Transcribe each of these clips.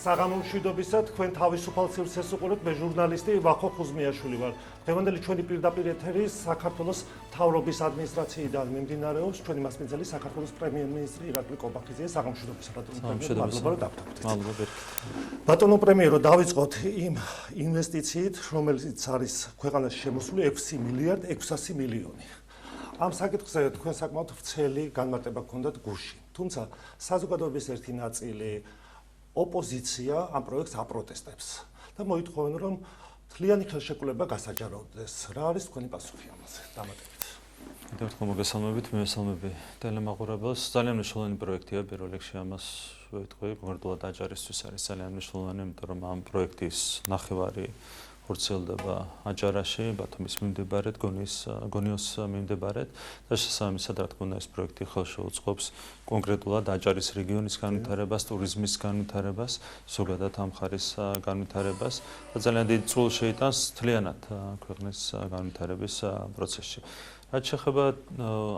საღამო მშვიდობისა, თქვენ თავისუფალ სივრცეს უყურებთ, მე ჟურნალისტი ვახო ხუზმიაშვილი ვარ. დღევანდელი ჩვენი პირდაპირ ეთერი საქართველოს მთავრობის ადმინისტრაციიდან მიმდინარეობს. ჩვენი მასპინძელი საქართველოს პრემიერ-მინისტრი ირაკლი კობახიძე. საღამო მშვიდობისა, მადლობა რომ დავდაგდით. მადლობა. ბატონო პრემიერო, დავიწყოთ იმ ინვესტიციით, რომელიც არის ქვეყანაში შემოსული 6 მილიარდ 600 მილიონი. ამ საკითხზე თქვენ საკმაოდ ვრცელი განმარტება გქონდათ გუშინ. თუმცა საზოგადოების ერთი ნაწილი ოპოზიცია ამ პროექტს აპროტესტებს და მოითხოვენ, რომ მთლიანი ხელშეკრულება გასაჯაროდეს. რა არის თქვენი პასუხი ამაზე? დამატებით. კიდევ ერთხელ მოგესალმებით, მივესალმები ტელემაყურებელს. ძალიან მნიშვნელოვანი პროექტია, პირველ რიგში ამას ვეთქვი, კონკრეტულად აჯარისთვის არის ძალიან მნიშვნელოვანი, იმიტომ რომ ამ პროექტის ნახევარი ხორციელდება აჯარაში, ბათუმის მიმდებარედ, გონიოს მიმდებარედ და შესაბამისად, რა თქმა უნდა, ეს პროექტი ხელშეუწყობს კონკრეტულად აჯარის რეგიონის განვითარებას, ტურიზმის განვითარებას, ზოგადად ამ მხარის განვითარებას და ძალიან დიდ წვლილს შეიტანს მთლიანად ქვეყნის განვითარების პროცესში. რაც შეეხება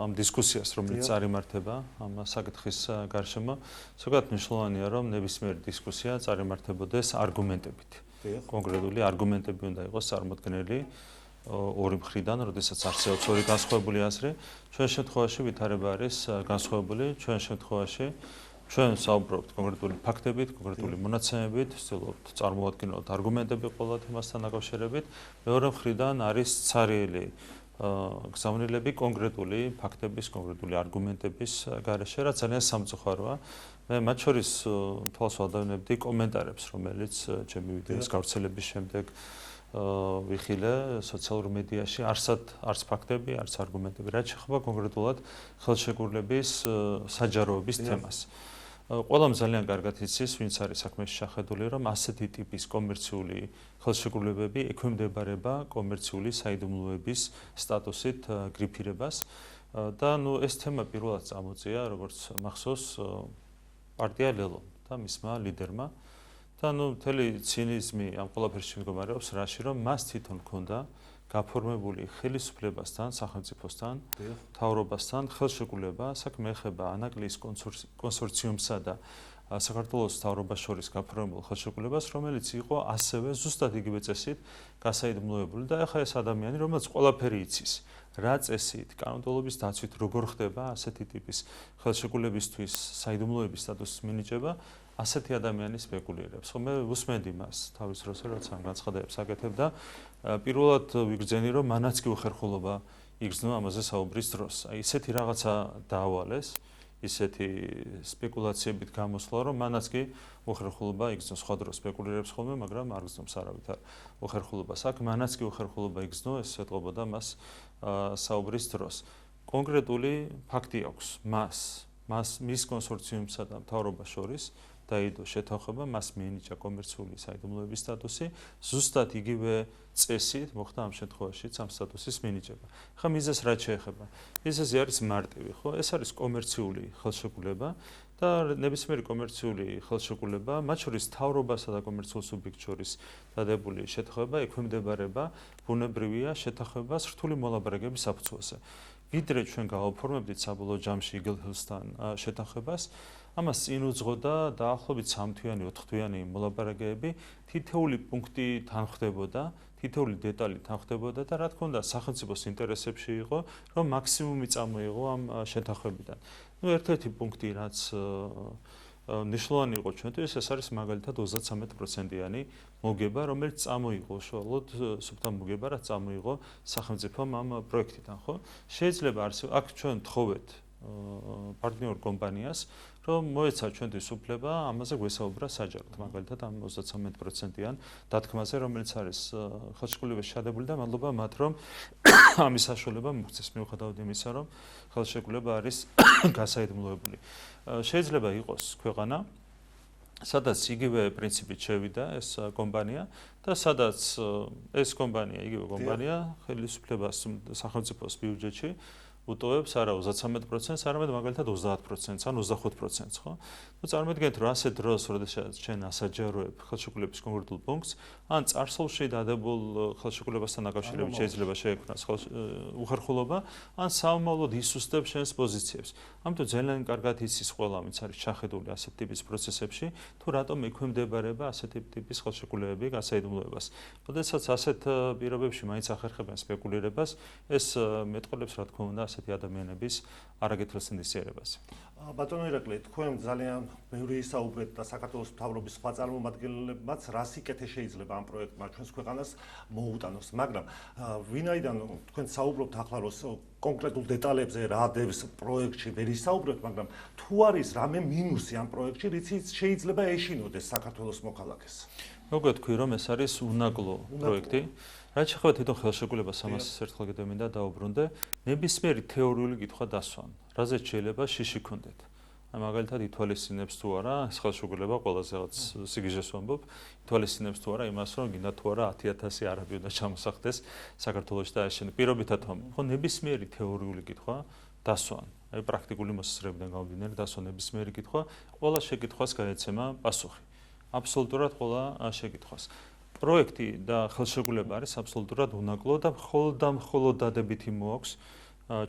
ამ დისკუსიას, რომელიც წარიმართება ამ საკითხის გარშემო, ზოგადად მნიშვნელოვანია, რომ ნებისმიერი დისკუსია წარიმართებოდეს არგუმენტებით. კონკრეტული არგუმენტები უნდა იყოს წარმოდგენილი ორი მხრიდან, როდესაც არსებობს ორი განსხვავებული აზრი. ჩვენ შემთხვევაში ვითარება არის განსხვავებული, ჩვენ შემთხვევაში ჩვენ საუბრობთ კონკრეტული ფაქტებით, კონკრეტული მონაცემებით, ვცდილობთ წარმოვადგინოთ არგუმენტები ყველა თემასთან დაკავშირებით. მეორე მხრიდან არის ცარიელი გზავნილები კონკრეტული ფაქტების, კონკრეტული არგუმენტების გარეშე, რაც ძალიან სამწუხაროა. მე მათ შორის თვალს ვადევნებდი კომენტარებს, რომელიც ჩემი ვიდეოს გავრცელების შემდეგ ვიხილე სოციალურ მედიაში, არც ფაქტები, არც არგუმენტები, რაც შეეხება კონკრეტულად ხელშეკრულების საჯაროების თემას. ყველამ ძალიან კარგად იცის, ვინც არის საქმეში შეხედული, რომ ასეთი ტიპის კომერციული ხელშეკრულებები ექვემდებარება კომერციული საიდუმლოების სტატუსით გრიფირებას და ეს თემა პირველად წამოწია, როგორც მახსოვს, პარტია ლელო და მისმა ლიდერმა და მთელი ცინიზმი ამ ყველაფერში მდგომარეობს რაში, რომ მას თვითონ ჰქონდა გაფორმებული ხელისუფლებასთან, სახელმწიფოსთან, მთავრობასთან ხელშეკრულება, საქმე ეხება ანაკლიის კონსორციუმსა და საქართველოს მთავრობას შორის გაფორმებულ ხელშეკრულებას, რომელიც იყო ასევე ზუსტად იგივე წესით გასაიდუმლოებული და ეხლა ეს ადამიანი, რომელიც ყველაფერი იცის, რა წესით, კანონმდებლობის დაცვით როგორ ხდება ასეთი ტიპის ხელშეკრულებისთვის საიდუმლოების სტატუსის მინიჭება, ასეთი ადამიანი სპეკულირებს. ხო, მე უსმენდი მას თავის დროს, როცა ამ განცხადებებს აკეთებდა. პირველად ვიგრძენი, რომ მანაც კი უხერხულობა იგრძნო ამაზე საუბრის დროს. აი ესეთი რაღაცა დაავალეს, ისეთი სპეკულაციებით გამოსვლა, რომ მანაც კი უხერხულობა იგრძნო. სხვა დროს სპეკულირებს ხოლმე, მაგრამ არ გრძნობს არავითარ უხერხულობას. აქ მანაც კი უხერხულობა იგრძნო, ეს ეტყობოდა მას საუბრის დროს. კონკრეტული ფაქტი აქვს მის კონსორციუმსა და მთავრობას შორის დაიდო შეთანხმება, მას მიენიჭა კომერციული საიდუმლოების სტატუსი, ზუსტად იგივე წესით მოხდა ამ შემთხვევაშიც ამ სტატუსის მინიჭება. ხა მიზეზს რაც შეეხება. მიზეზი არის მარტივი, ხო? ეს არის კომერციული ხელშეკრულება და ნებისმიერი კომერციული ხელშეკრულება, მათ შორის მთავრობასა და კომერციულ სუბიექტს შორის დადებული შეთანხმება ექვემდებარება ბუნებრივია შეთანხმებას რთული მოლაპარაკების საფუძველზე. ვიდრე ჩვენ გავაფორმებდით საბოლოო ჯამში იგილჰილსთან შეთანხმებას, ამას წინ უძღოდა დაახლოებით 3-თვიანი, 4-თვიანი მოლაპარაკებები, თითეული პუნქტი თანხმდებოდა, თითეული დეტალი თანხმდებოდა და რა თქმა უნდა, სახელმწიფოს ინტერესებში იყო, რომ მაქსიმუმი წამოიღო ამ შეთანხმებიდან. ერთ-ერთი პუნქტი, რაც მნიშვნელოვანი იყო ჩვენთვის, ეს არის მაგალითად 33%-იანი მოგება, რომელიც წამოიღო უშუალოდ სუფთა მოგება, რაც წამოიღო სახელმწიფომ ამ პროექტიდან, ხო? შეიძლება აქ ჩვენ თხოვეთ პარტნიორ კომპანიას, რომ მოეცა ჩვენთვის უფლება ამაზე გვესაუბრა საჯაროდ, მაგალითად ამ 33%-იან დათქმაზე, რომელიც არის ხელშეკრულებაში ჩადებული და მადლობა მათ, რომ ამის საშუალება მოგცეს მიუხედავად იმისა, რომ ხელშეკრულება არის გასაიდუმლოებული. შეიძლება იყოს ქვეყანა, სადაც იგივე პრინციპით შევიდა ეს კომპანია და სადაც ეს კომპანია, იგივე კომპანია ხელისუფლებას სახელმწიფოს ბიუჯეტში უტოვებს არა 33%-ს, არამედ მაგალითად 30%-ს ან 25%-ს, ხო? ნუ წარმოიდგინეთ, რომ ასეთ დროს, როდესაც ჩვენ ასაჯაროებ ხელშეკრულების კონკრეტულ პუნქტს, ან წარსულში დადებულ ხელშეკრულებასთან დაკავშირებით შეიძლება შეექმნას უხერხულობა, ან სამომავლოდ ისუსტებს შენს პოზიციებს. ამიტომ ძალიან კარგად იცის ყველა, ვინც არის ჩახედული ასეთ ტიპის პროცესებში, თუ რატომ ექვემდებარება ასეთი ტიპის ხელშეკრულებები გასაიდუმლოებას. როდესაც ასეთ პირობებში მაინც ახერხებენ სპეკულირებას, ეს მეტყოლებს რა თქმა უნდა ასეთი ადამიანების არაგეთილ სინდისიერებას. ბატონო ირაკლი, თქვენ ძალიან ბევრი ისაუბრეთ და საქართველოს მთავრობის სხვა წარმომადგენლებმაც რა სიკეთე შეიძლება ამ პროექტმა ჩვენს ქვეყანას მოუტანოს, მაგრამ ვინაიდან თქვენ საუბრობთ ახლა რომ კონკრეტულ დეტალებზე რა დევს პროექტში ვერ ისაუბრებთ, მაგრამ თუ არის რამე მინუსი ამ პროექტში, რითიც შეიძლება ეშინოდეს საქართველოს მოქალაქეს. მოგეთ თქვი რომ ეს არის უნაკლო პროექტი. რაც შეეხება თვითონ ხელშეკრულებას, ამას ერთხელ კიდევ მინდა დაუბრუნდე, ნებისმიერი თეორიული კითხვა დასვან. რაზეც შეიძლება შიში გქონდეთ. მაგალითად ითვალისწინებს თუ არა ეს ხელშეკრულება ყველაზე რაღაც სიგიჟეს ვამბობ, ითვალისწინებს თუ არა იმას, რომ გინდა თუ არა 10,000 არაბი უნდა ჩამოსახდეს საქართველოში და ეს პირობითად ვამბობ. ხო, ნებისმიერი თეორიული კითხვა დასვან. აი პრაქტიკული მოსაზრებიდან გამომდინარე დასვან ნებისმიერი კითხვა, ყველა შეკითხვას გაეცემა პასუხი. აბსოლუტურად ყველა შეკითხვას. პროექტი და ხელშეკრულება არის აბსოლუტურად უნაკლო და მხოლოდ დადებითი მოაქვს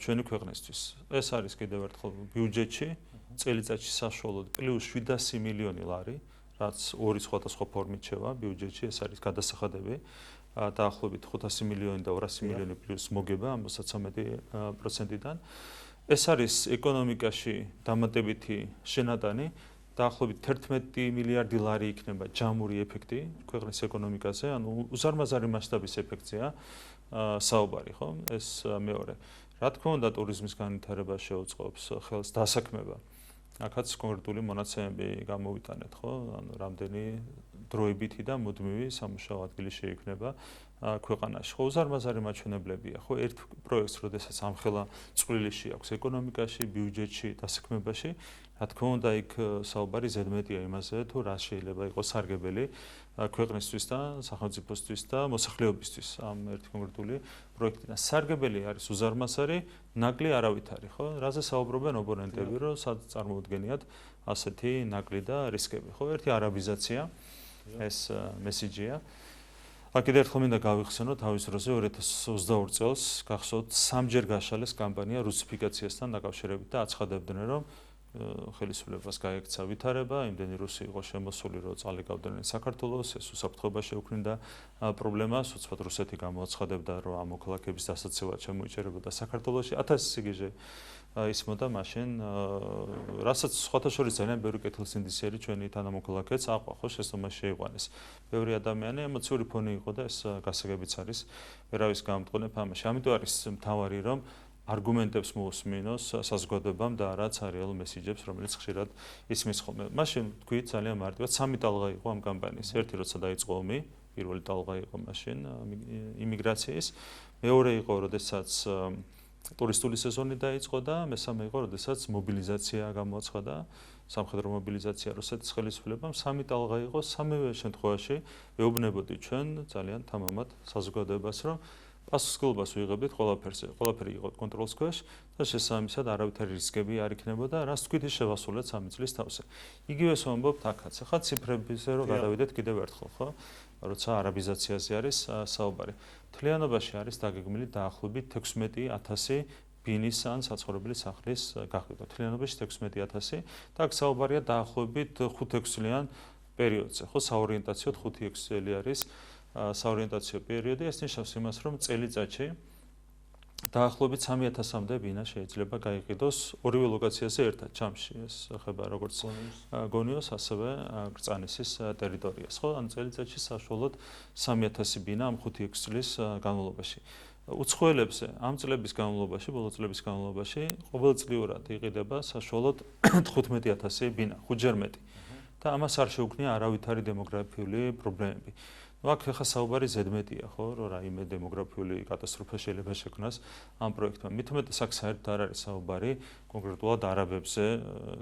ჩვენი ქვეყნისთვის. ეს არის კიდევ ერთხელ ბიუჯეტში წელიწადში საშუალოდ პლუს 700 მილიონი ლარი, რაც ორი სხვადასხვა ფორმით შევა ბიუჯეტში, ეს არის გადასახადები დაახლოებით 500 მილიონი და 200 მილიონი პლუს მოგება ამ 13%-დან. ეს არის ეკონომიკაში დამატებითი შენატანი. დაახლოებით 11 მილიარდი ლარი იქნება ჯამური ეფექტი ქვეყნის ეკონომიკაზე, ანუ უზარმაზარი მასშტაბის ეფექტია საუბარი, ხო? ეს მეორე. რა თქმა უნდა, ტურიზმის განვითარება შეუწყობს ხელს დასაქმება. აქაც კონკრეტული მონაცემები გამოვიტანეთ, ხო? ანუ რამდენი დროებითი და მუდმივი სამუშაო ადგილი შეიქმნება ქვეყანაში. ხო, უზარმაზარი მაჩვენებლებია, ხო? ერთ პროექტს, როდესაც ამხელა წვლილი აქვს ეკონომიკაში, ბიუჯეტში, დასაქმებაში, რა თქმა უნდა, იქ საუბარი ზედმეტია იმაზე, თუ რა შეიძლება იყოს სარგებელი ქვეყნისთვის და სახელმწიფოსთვის და მოსახლეობისთვის ამ ერთი კონკრეტული პროექტიდან. სარგებელი არის უზარმაზარი, ნაკლი არავითარი, ხო? რაზე საუბრობენ ოპონენტები, რომ წარმოუდგენიათ ასეთი ნაკლი და რისკები, ხო? ერთი არაბიზაცია, ეს მესიჯია. კიდევ ერთხელ მინდა გავიხსენო თავის დროზე 2022 წელს გახსოვთ სამჯერ გაშალეს კამპანია რუსიფიკაციასთან დაკავშირებით და აცხადებდნენ, რომ ხელისუფლებას გაექცა ვითარება, იმდენი რუსი იყო შემოსული, რომ წალეკავდნენ საქართველოს, ეს უსაფრთხოება შეუქმნიდა პრობლემას, უცბად რუსეთი გამოაცხადებდა, რომ ამ მოქალაქეების დასაცავად შემოიჭერებოდა საქართველოში 1000 სიგიჟე ისმოდა მაშინ, რასაც სხვათა შორის ძალიან ბევრი კეთილსინდისიერი ჩვენი თანამოქალაქეც აყვა, ხო, შესწომაში შეიყვანეს. ბევრი ადამიანი ემოციური ფონი იყო და ეს გასაგებიც არის, ვერავის გამომტყუნებ ამაში. ამიტომ არის მთავარი, რომ არგუმენტებს მოусმინოს საზოგადოებამ და არა ცარიელ მესიჯებს, რომელიც ხშირად ისმის ხოლმე. მაშინ თქვი ძალიან მარტივად, სამი ტალღა იყო ამ კამპანიის. ერთი როცა დაიწყო ომი, პირველი ტალღა იყო მაშინ იმიგრაციის, მეორე იყო, როდესაც ტურისტული სეზონი დაიწყო და მესამე იყო, როდესაც მობილიზაცია გამოაცხადა, სამხედრო მობილიზაცია რუსეთის ხელისუფლებამ. სამი ტალღა იყო, სამივე შემთხვევაში ვეუბნებოდი ჩვენ ძალიან თამამად საზოგადოებას, რომ პასუხისმგებლობას ვიღებდით ყველაფერზე. ყველაფერი იყო კონტროლის ქვეშ და შესაბამისად არავითარი რისკები არ იქნებოდა, რას თქვით ის შევასრულეთ 3 წლის თავზე. იგივეს ვამბობთ აქაც. ახლა ციფრებზე რო გადავიდეთ კიდევ ერთხელ, ხო? როცა არაბიზაციაზე არის საუბარი. მთლიანობაში არის დაგეგმილი დაახლოებით 16,000 ბინის ან საცხოვრებელი სახლის გაყიდვა. მთლიანობაში 16,000 და აქ საუბარია დაახლოებით 5-6 წლიან პერიოდზე, ხო? საორიენტაციოდ 5-6 წელი არის საორიენტაციო პერიოდი. ეს ნიშნავს იმას, რომ წელიწადში დაახლოებით 3,000-მდე ბინა შეიძლება გაიყიდოს ორივე ლოკაციაზე ერთად ჩამში. ეს ხება როგორც გონიოს, ასევე გრწანისის ტერიტორიას, ხო? ანუ წელიწადში საშუალოდ 3,000 ბინა ამ 5-6 წლის განმავლობაში. უცხოელებზე ამ წლების განმავლობაში, ბოლო წლების განმავლობაში ყოველწლიურად იყიდება საშუალოდ 15,000 ბინა, 5-ჯერ მეტი. და ამას არ შეუქმნია არავითარი დემოგრაფიული პრობლემები. აქ ახლა საუბარი ზედმეტია, ხო, რომ რაიმე დემოგრაფიული კატასტროფა შეიძლება შექმნას ამ პროექტმა. მით უმეტეს აქ საერთოდ არ არის საუბარი კონკრეტულად არაბებზე,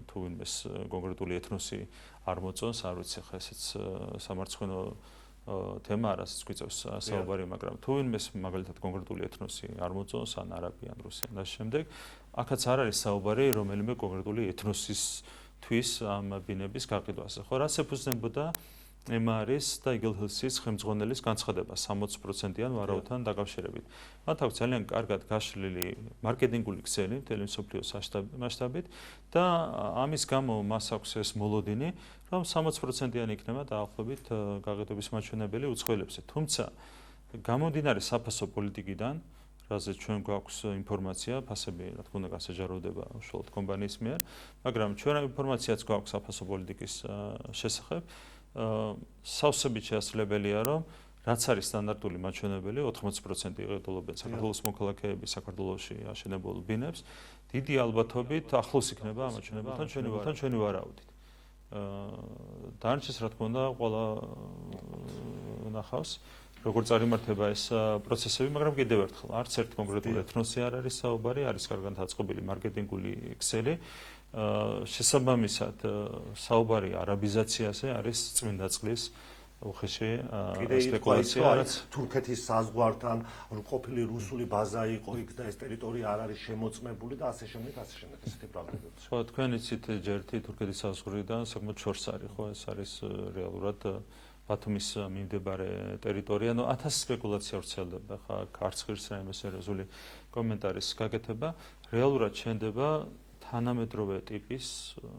თუ ვინმეს კონკრეტული ეთნოსი არ მოწონს, არ ვიცი, ხა ესეც სამარცხვინო თემა არასდროს გვიწევს საუბარი, მაგრამ თუ ვინმეს მაგალითად კონკრეტული ეთნოსი არ მოწონს, ან არაბი, ან რუსი, და შემდეგ, აქაც არ არის საუბარი რომელიმე კონკრეტული ეთნოსისთვის ამ ბინების გაყიდვაზე. ხო, რაც ეფუძნებოდა MRS და Eagle Hills-ის ხელმძღვანელის განცხადება 60%-იან ვარაუდთან დაკავშირებით. მათ აქვს ძალიან კარგად გაშლილი მარკეტინგული ქსელი მთელი მსოფლიოს მასშტაბით და ამის გამო მას აქვს ეს მოლოდინი, რომ 60%-იანი იქნება დაახლოებით გაყიდვების მაჩვენებელი უცხოელებზე. თუმცა გამომდინარე საფასო პოლიტიკიდან, რაზეც ჩვენ გვაქვს ინფორმაცია, ფასები რა თქმა უნდა გასაჯაროვდება უშუალოდ კომპანიის მიერ, მაგრამ ჩვენ ინფორმაციაც გვაქვს საფასო პოლიტიკის შესახებ. სავსებით შეასრულებელია, რომ რაც არის სტანდარტული მაჩვენებელი 80% იყიდულობენ საქართველოს მოქალაქეები საქართველოში აშენებულ ბინებს, დიდი ალბათობით ახლოს იქნება ამ მაჩვენებელთან ჩვენი ვარაუდით. დანარჩენს რა თქმა უნდა ყველა ნახავს, როგორ წარიმართება ეს პროცესები, მაგრამ კიდევ ერთხელ არც ერთ კონკრეტულ ეთნოსი არ არის საუბარი, არის კარგად აწყობილი მარკეტინგული ქსელი. შესაბამისად საუბარი არაბიზაციაზე არის წმინდა წყლის უხეში სპეკულაცია, რაც თურქეთის საზღვართან ყოფილი რუსული ბაზა იყო იქ და ეს ტერიტორია არ არის შემოწმებული და ასე შემდეგ ესეთი პრობლემები. ხო, თქვენ იცით ჯერთი თურქეთის საზღვრიდან საკმაოდ შორს არის, ხო, ეს არის რეალურად ბათუმის მიმდებარე ტერიტორია, ნუ 1000 სპეკულაცია ვრცელდება, ხა არც ღირს რაიმე სერიოზული კომენტარის გაკეთება, რეალურად შენდება თანამედროვე ტიპის,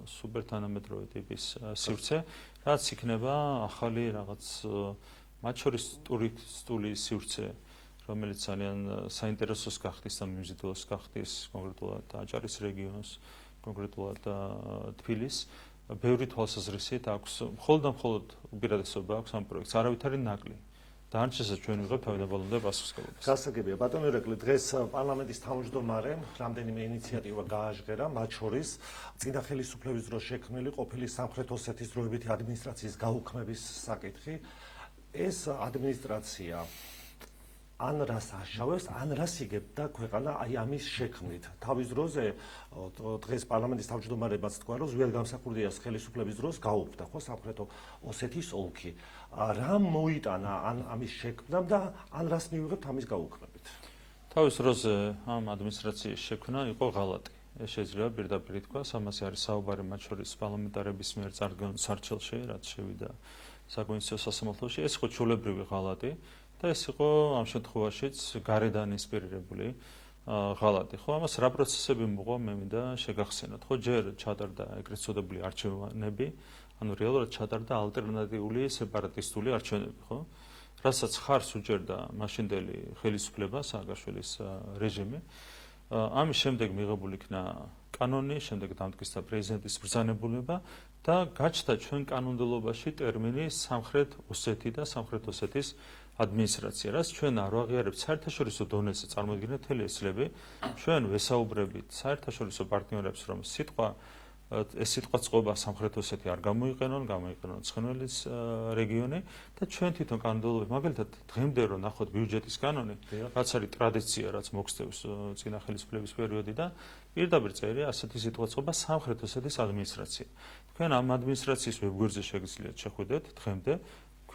სუპერთანამედროვე ტიპის სივრცე, რაც იქნება ახალი რაღაც მათ შორის ტურისტული სივრცე, რომელიც ძალიან საინტერესოს გახდის და მიმზიდველოს გახდის კონკრეტულად აჭარის რეგიონს, კონკრეტულად თბილისს. ბევრი თვალსაზრისით აქვს, მხოლოდ და მხოლოდ უპირატესობა აქვს ამ პროექტს, არავითარი ნაკლი. დანარჩენსაც ჩვენ ვიღებთ თავიდან ბოლომდე პასუხისმგებლობას. გასაგებია, ბატონო ირაკლი, დღეს პარლამენტის თავმჯდომარემ რამდენიმე ინიციატივა გააჟღერა, მათ შორის წინა ხელისუფლების დროს შექმნილი ყოფილი სამხრეთ ოსეთის დროებითი ადმინისტრაციის გაუქმების საკითხი. ეს ადმინისტრაცია ან რას აშავებს, ან რას იგებდა ქვეყანა აი ამის შექმნით. თავის დროზე დღეს პარლამენტის თავმჯდომარემაც თქვა, რომ ზვიად გამსახურდიას ხელისუფლების დროს გაუქმდა ხო სამხრეთ ოსეთის ოლქი. რა მოიტანა ან ამის შექმნამ და ან რას მივიღებთ ამის გაუქმებით? თავის დროზე ამ ადმინისტრაციის შექმნა იყო ღალატი. ეს შეიძლება პირდაპირ ითქვას, ამაზე არის საუბარი მათ შორის პარლამენტარების მიერ წარდგენილ სარჩელში, რაც შევიდა საკონსტიტუციო სასამართლოში. ეს იყო ჩვეულებრივი ღალატი. და ეს იყო ამ შემთხვევაშიც გარედან ინსპირირებული ღალატი. ხო, ამას რა პროცესები მოყვა მე მინდა შეგახსენოთ. ხო, ჯერ ჩატარდა ეგრეთ წოდებული არჩევნები, ანუ რეალურად ჩატარდა ალტერნატიული სეპარატისტული არჩევნები, ხო? რასაც ხარს უჭერდა მაშინდელი ხელისუფლება, სააკაშვილის რეჟიმი. ამის შემდეგ მიღებული იქნა კანონი, შემდეგ დამტკიცდა პრეზიდენტის ბრძანებულება და გაჩნდა ჩვენ კანონმდებლობაში ტერმინი სამხრეთ ოსეთი და სამხრეთ ოსეთის ადმინისტრაცია, რაც ჩვენ არ ვაღიარებთ საერთაშორისო დონეზე, წარმოიდგინეთ მთელი ეს წლები, ჩვენ ვესაუბრებით საერთაშორისო პარტნიორებს, რომ ეს სიტყვა წყობა სამხრეთ ოსეთი არ გამოიყენონ ცხენველის რეგიონი და ჩვენ თვითონ კანონმდებლობები, მაგალითად დღემდე რომ ნახოთ ბიუჯეტის კანონი, რაც არის ტრადიცია, რაც მოგვწევს წინა ხელისუფლების პერიოდიდან, პირდაპირ წერია ასეთი სიტყვა წყობა სამხრეთ ოსეთის ადმინისტრაცია. თქვენ ამ ადმინისტრაციის ვებგვერდზე შეგიძლიათ შეხვიდეთ დღემდე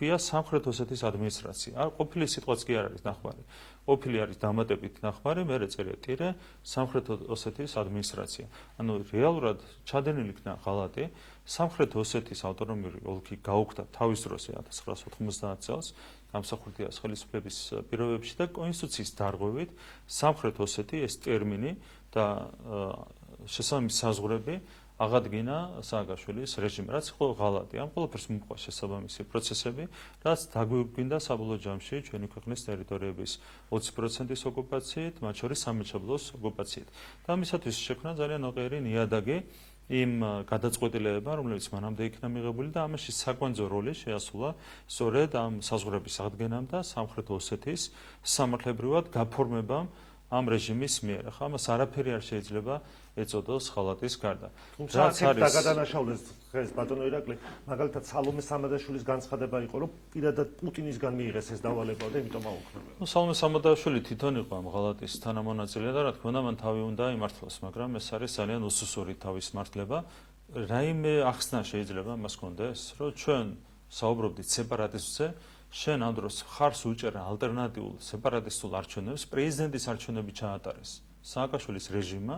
ქვია სამხრეთ ოსეთის ადმინისტრაცია. არ ყოფილი სიტყვაც კი არ არის ნახმარი. ყოფილი არის დამატებით ნახმარი, მერე წერია ტირე სამხრეთ ოსეთის ადმინისტრაცია. ანუ რეალურად ჩადენილი იქნა ღალატი. სამხრეთ ოსეთის ავტონომიური ოლქი გაუქმდა თავის დროზე 1990 წელს გამსახურდიას ხელისუფლების პირობებში და კონსტიტუციის დარღვევით სამხრეთ ოსეთი ეს ტერმინი და შესაბამისი საზღვრები აღადგინა სააკაშვილის რეჟიმი, რაც იყო ღალატი. ამ ყველაფერს მოჰყვა შესაბამისი პროცესები, რაც დაგვირგვინდა საბოლოო ჯამში ჩვენი ქვეყნის ტერიტორიების 20%-ის ოკუპაციით, მათ შორის სამაჩაბლოს ოკუპაციით. და ამისათვის შექმნა ძალიან ოღერი ნიადაგი იმ გადაწყვეტილებებმა, რომლებიც მანამდე იქნა მიღებული და ამაში საკვანძო როლი შეასრულა სწორედ ამ საზღვრების აღდგენამ და სამხრეთ ოსეთის სამართლებრივად გაფორმებამ ამ რეჟიმის მიერ. ახლა ამას არაფერი არ შეიძლება ეწოდოს ღალატის გარდა. თუმცა დაგადანაშაულეს დღეს ბატონო ირაკლი, მაგალითად სალომე სამადაშვილის განცხადება იყო, რომ პირადად პუტინისგან მიიღეს ეს დავალება და იმიტომ აუქმებდა. ნუ სალომე სამადაშვილი თვითონ იყო ამ ღალატის თანამონაწილე და რა თქმა უნდა მან თავი უნდა იმართლოს, მაგრამ ეს არის ძალიან უსუსური თავის მართლება. რაიმე ახსნა შეიძლება მას კონდეს, რომ ჩვენ საუბრობდით სეპარატიზმზე, შენ ამ დროს ხარს უჭერა ალტერნატიულ სეპარატისტულ არჩევნებს, პრეზიდენტის არჩევნები ჩაატარეს სააკაშვილის რეჟიმმა